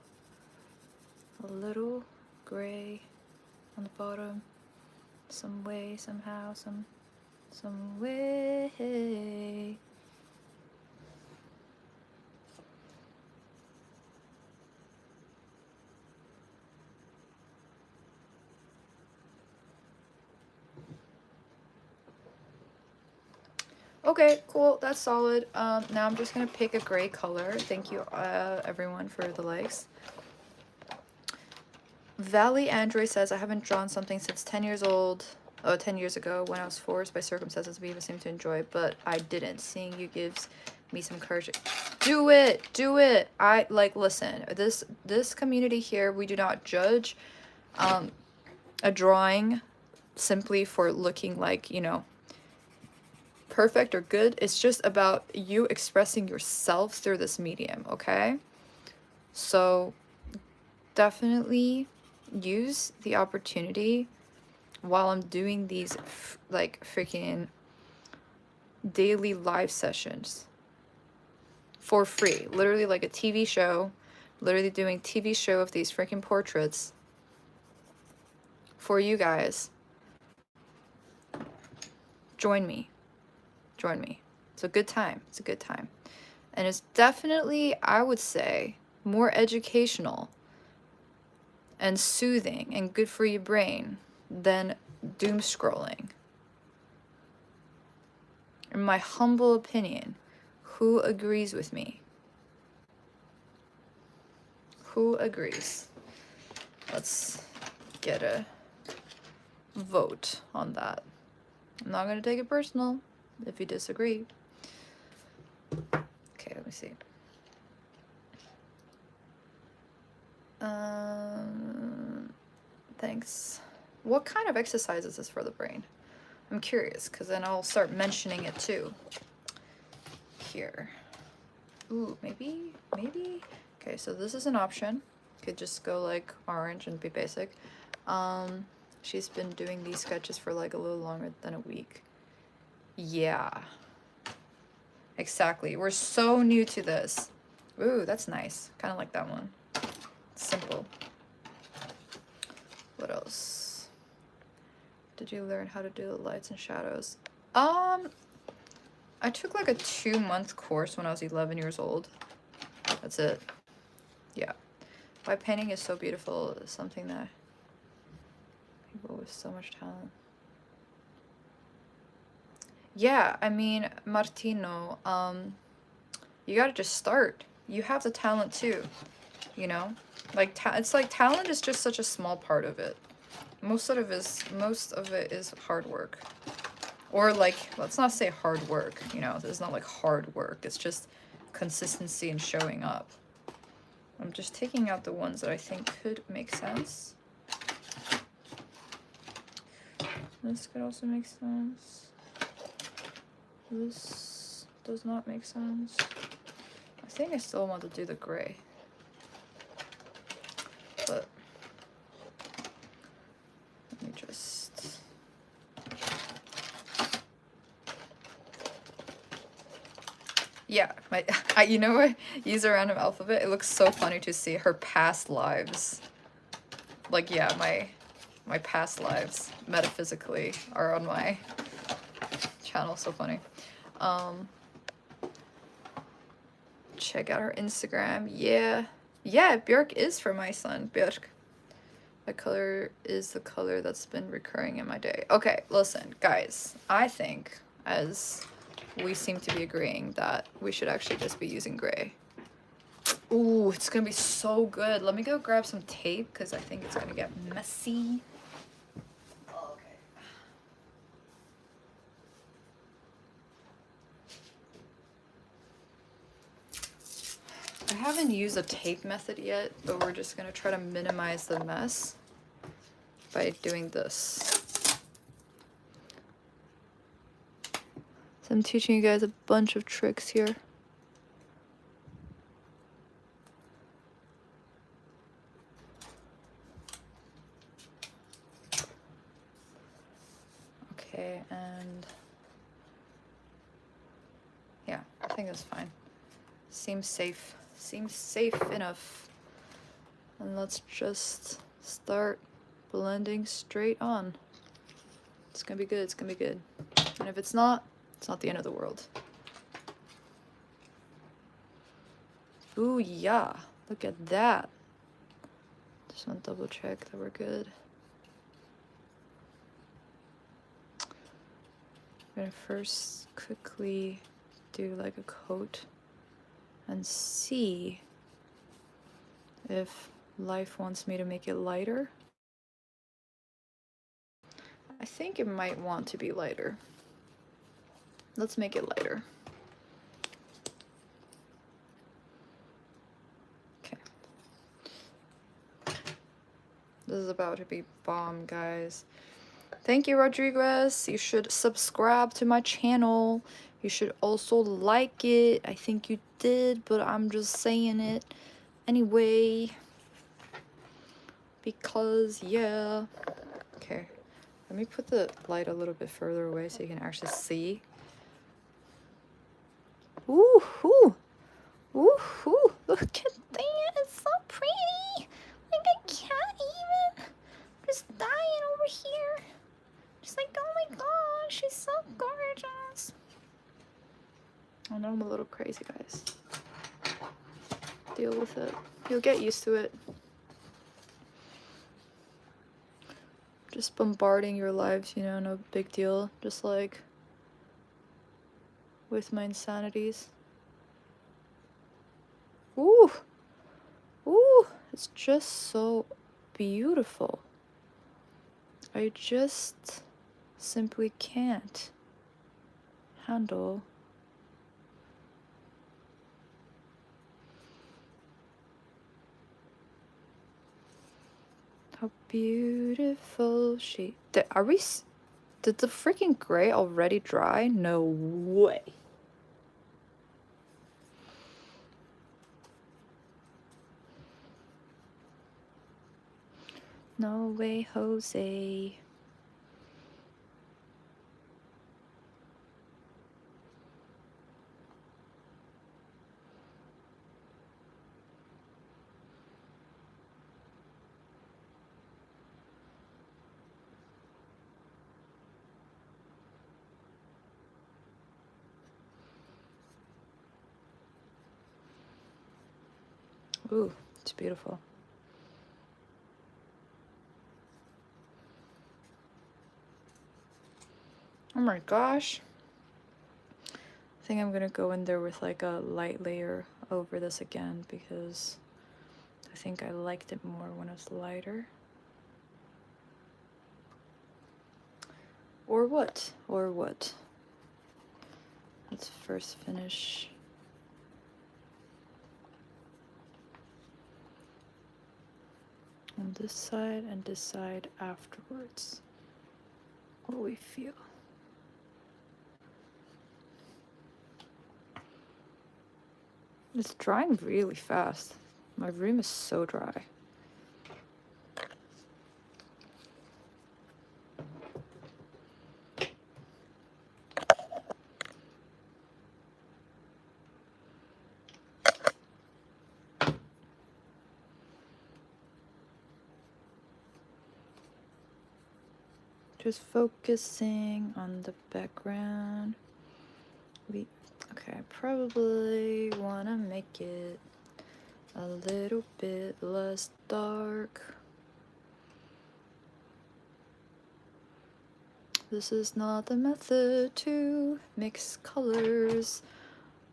a little gray on the bottom, some way, somehow, some way. Okay, cool, that's solid. Now I'm just gonna pick a gray color. Thank you, everyone, for the likes. Valley Android says, I haven't drawn something since 10 years old. 10 years ago when I was forced by circumstances to be able to enjoy it, but I didn't. Seeing you gives me some courage. Do it! Do it! Listen, this community here, we do not judge a drawing simply for looking like, you know, perfect or good. It's just about you expressing yourself through this medium, okay? So definitely use the opportunity while I'm doing these like freaking daily live sessions for free, literally like a TV show, literally doing TV show of these freaking portraits for you guys. Join me. It's a good time. It's a good time. And it's definitely, I would say, more educational and soothing and good for your brain than doom scrolling. In my humble opinion, who agrees with me? Who agrees? Let's get a vote on that. I'm not gonna take it personal if you disagree. Okay, let me see. Thanks. What kind of exercise is this for the brain? I'm curious, because then I'll start mentioning it too. Here. Ooh, maybe? Okay, so this is an option. Could just go like orange and be basic. She's been doing these sketches for like a little longer than a week. Yeah. Exactly. We're so new to this. Ooh, that's nice. Kind of like that one. Simple. What else? Did you learn how to do the lights and shadows? I took like a 2-month course when I was 11 years old. That's it. Yeah. Why painting is so beautiful is something that people with so much talent. Yeah, I mean, Martino, you gotta just start. You have the talent too, you know? Like, it's like talent is just such a small part of it. Most of it is hard work. Or like, let's not say hard work, you know, it's not like hard work, it's just consistency and showing up. I'm just taking out the ones that I think could make sense. This could also make sense. This does not make sense. I think I still want to do the gray. But let me just... Yeah, you know what? Use a random alphabet. It looks so funny to see her past lives. Like, yeah, my past lives, metaphysically, are on my channel. So funny. Check out her Instagram. Yeah, Björk is from Iceland. Björk. What color is the color that's been recurring in my day? Okay, listen, guys. I think, as we seem to be agreeing, that we should actually just be using gray. Ooh, it's gonna be so good. Let me go grab some tape, because I think it's gonna get messy. Okay. I haven't used a tape method yet, but we're just gonna try to minimize the mess by doing this. So I'm teaching you guys a bunch of tricks here. Okay, and yeah, I think that's fine. Seems safe. Seems safe enough. And let's just start blending straight on. It's gonna be good, it's gonna be good. And if it's not the end of the world. Ooh, yeah. Look at that. Just want to double check that we're good. I'm gonna first quickly do like a coat and see if life wants me to make it lighter. I think it might want to be lighter. Let's make it lighter. Okay. This is about to be bomb, guys. Thank you, Rodriguez. You should subscribe to my channel. You should also like it. I think you did, but I'm just saying it anyway. Because, yeah. Okay. Let me put the light a little bit further away so you can actually see. Ooh, ooh. Ooh, ooh. Look at that. It's so pretty. Like, I can't even. I'm just dying over here. Just like, oh my gosh, she's so gorgeous. I know I'm a little crazy, guys. Deal with it. You'll get used to it. Just bombarding your lives, you know, no big deal. Just like with my insanities. Ooh! Ooh! It's just so beautiful. I just simply can't handle how beautiful she... Are we... Did the freaking gray already dry? No way. No way, Jose. Ooh, it's beautiful. Oh my gosh. I think I'm gonna go in there with like a light layer over this again because I think I liked it more when it's lighter. Or what? Or what? Let's first finish on this side and decide afterwards what we feel. It's drying really fast. My room is so dry. Just focusing on the background. Okay, I probably wanna make it a little bit less dark. This is not the method to mix colors,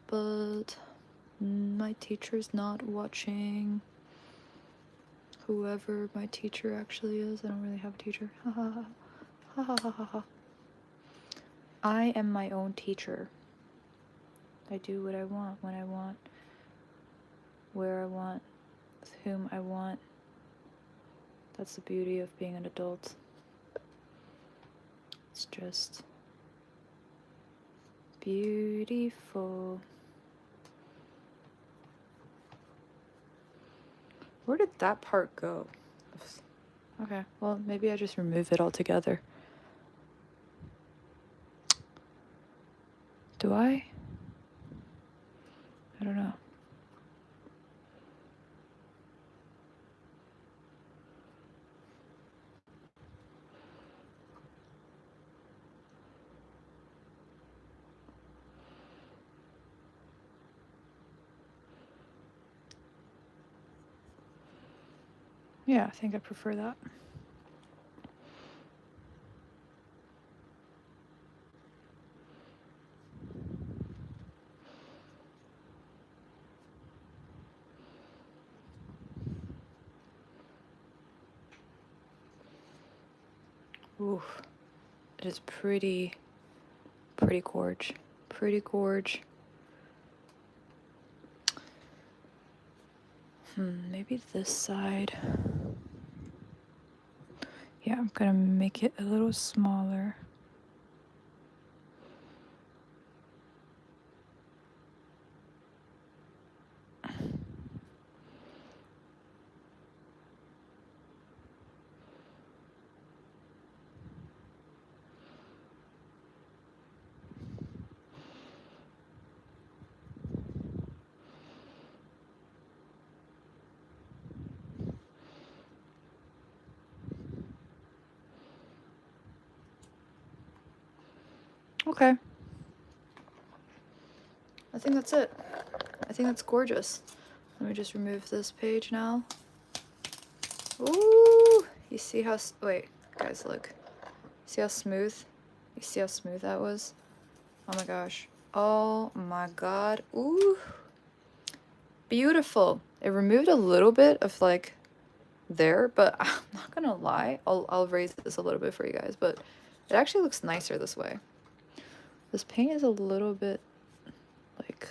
but my teacher's not watching. Whoever my teacher actually is. I don't really have a teacher. Ha ha ha. Ha ha ha ha ha. I am my own teacher. I do what I want, when I want, where I want, with whom I want. That's the beauty of being an adult. It's just beautiful. Where did that part go? Okay, well, maybe I just remove it altogether. Do I? I don't know. Yeah, I think I prefer that. Ooh, it is pretty gorge. Pretty gorge. Maybe this side. Yeah, I'm gonna make it a little smaller. Okay. I think that's it. I think that's gorgeous. Let me just remove this page now. Ooh! You see how... Wait, guys, look. See how smooth? You see how smooth that was? Oh my gosh. Oh my god. Ooh! Beautiful. It removed a little bit of, like, there, but I'm not gonna lie, I'll raise this a little bit for you guys, but it actually looks nicer this way. This paint is a little bit like,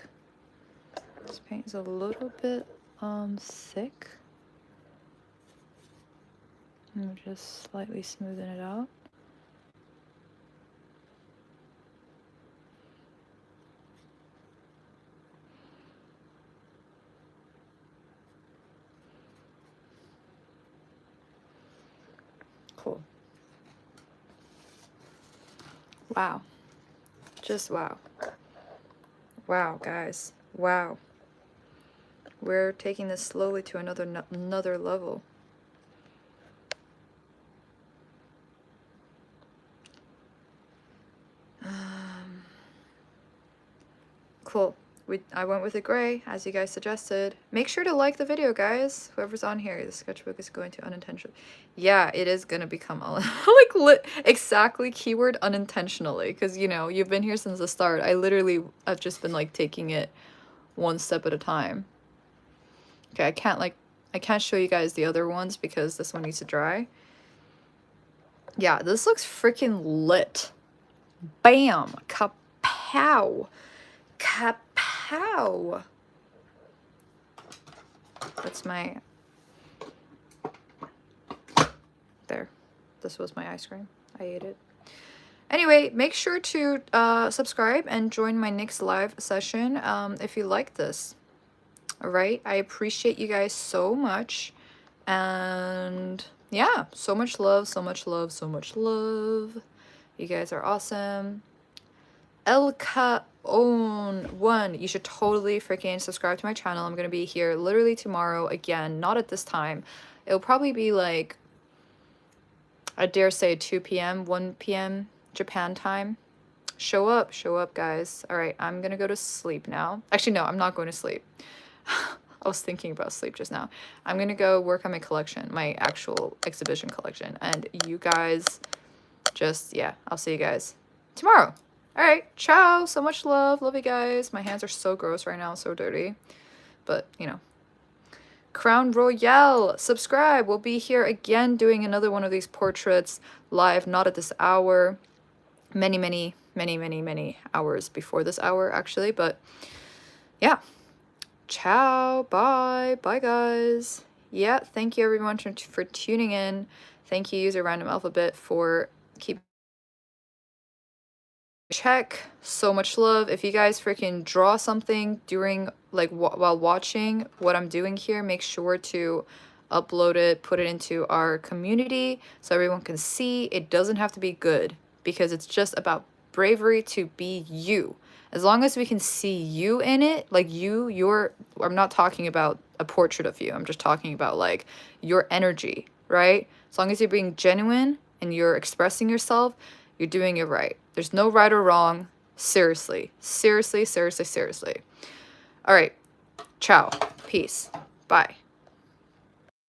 this paint is a little bit thick. I'm just slightly smoothing it out. Cool. Wow. Just wow. Wow, guys. Wow. We're taking this slowly to another level. Cool. I went with a gray, as you guys suggested. Make sure to like the video, guys. Whoever's on here, the sketchbook is going to unintentionally. Yeah, it is gonna become exactly keyword unintentionally, because you know you've been here since the start. I've just been like taking it one step at a time. Okay, I can't show you guys the other ones because this one needs to dry. Yeah, this looks freaking lit. Bam! Kapow! Kapow! That's my... There. This was my ice cream. I ate it. Anyway, make sure to subscribe and join my next live session if you like this. Alright? I appreciate you guys so much. And yeah, so much love, so much love, so much love. You guys are awesome. El Caon1, you should totally freaking subscribe to my channel. I'm gonna be here literally tomorrow again, not at this time. It'll probably be like, I dare say 2 p.m., 1 p.m. Japan time. Show up, guys. All right, I'm gonna go to sleep now. Actually, no, I'm not going to sleep. I was thinking about sleep just now. I'm gonna go work on my collection, my actual exhibition collection. And you guys just, yeah, I'll see you guys tomorrow. All right, ciao. So much love. Love you guys. My hands are so gross right now, so dirty. But, you know. Crown Royale, subscribe. We'll be here again doing another one of these portraits live, not at this hour. Many hours before this hour, actually. But, yeah. Ciao. Bye. Bye, guys. Yeah, thank you, everyone, for tuning in. Thank you, User Random Alphabet, for keeping check. So much love. If you guys freaking draw something during, like, while watching what I'm doing here, make sure to upload it, put it into our community so everyone can see. It doesn't have to be good, because it's just about bravery to be you. As long as we can see you in it, like I'm not talking about a portrait of you. I'm just talking about like your energy, right? As long as you're being genuine and you're expressing yourself, you're doing it right. There's no right or wrong. Seriously. Seriously. All right. Ciao. Peace. Bye.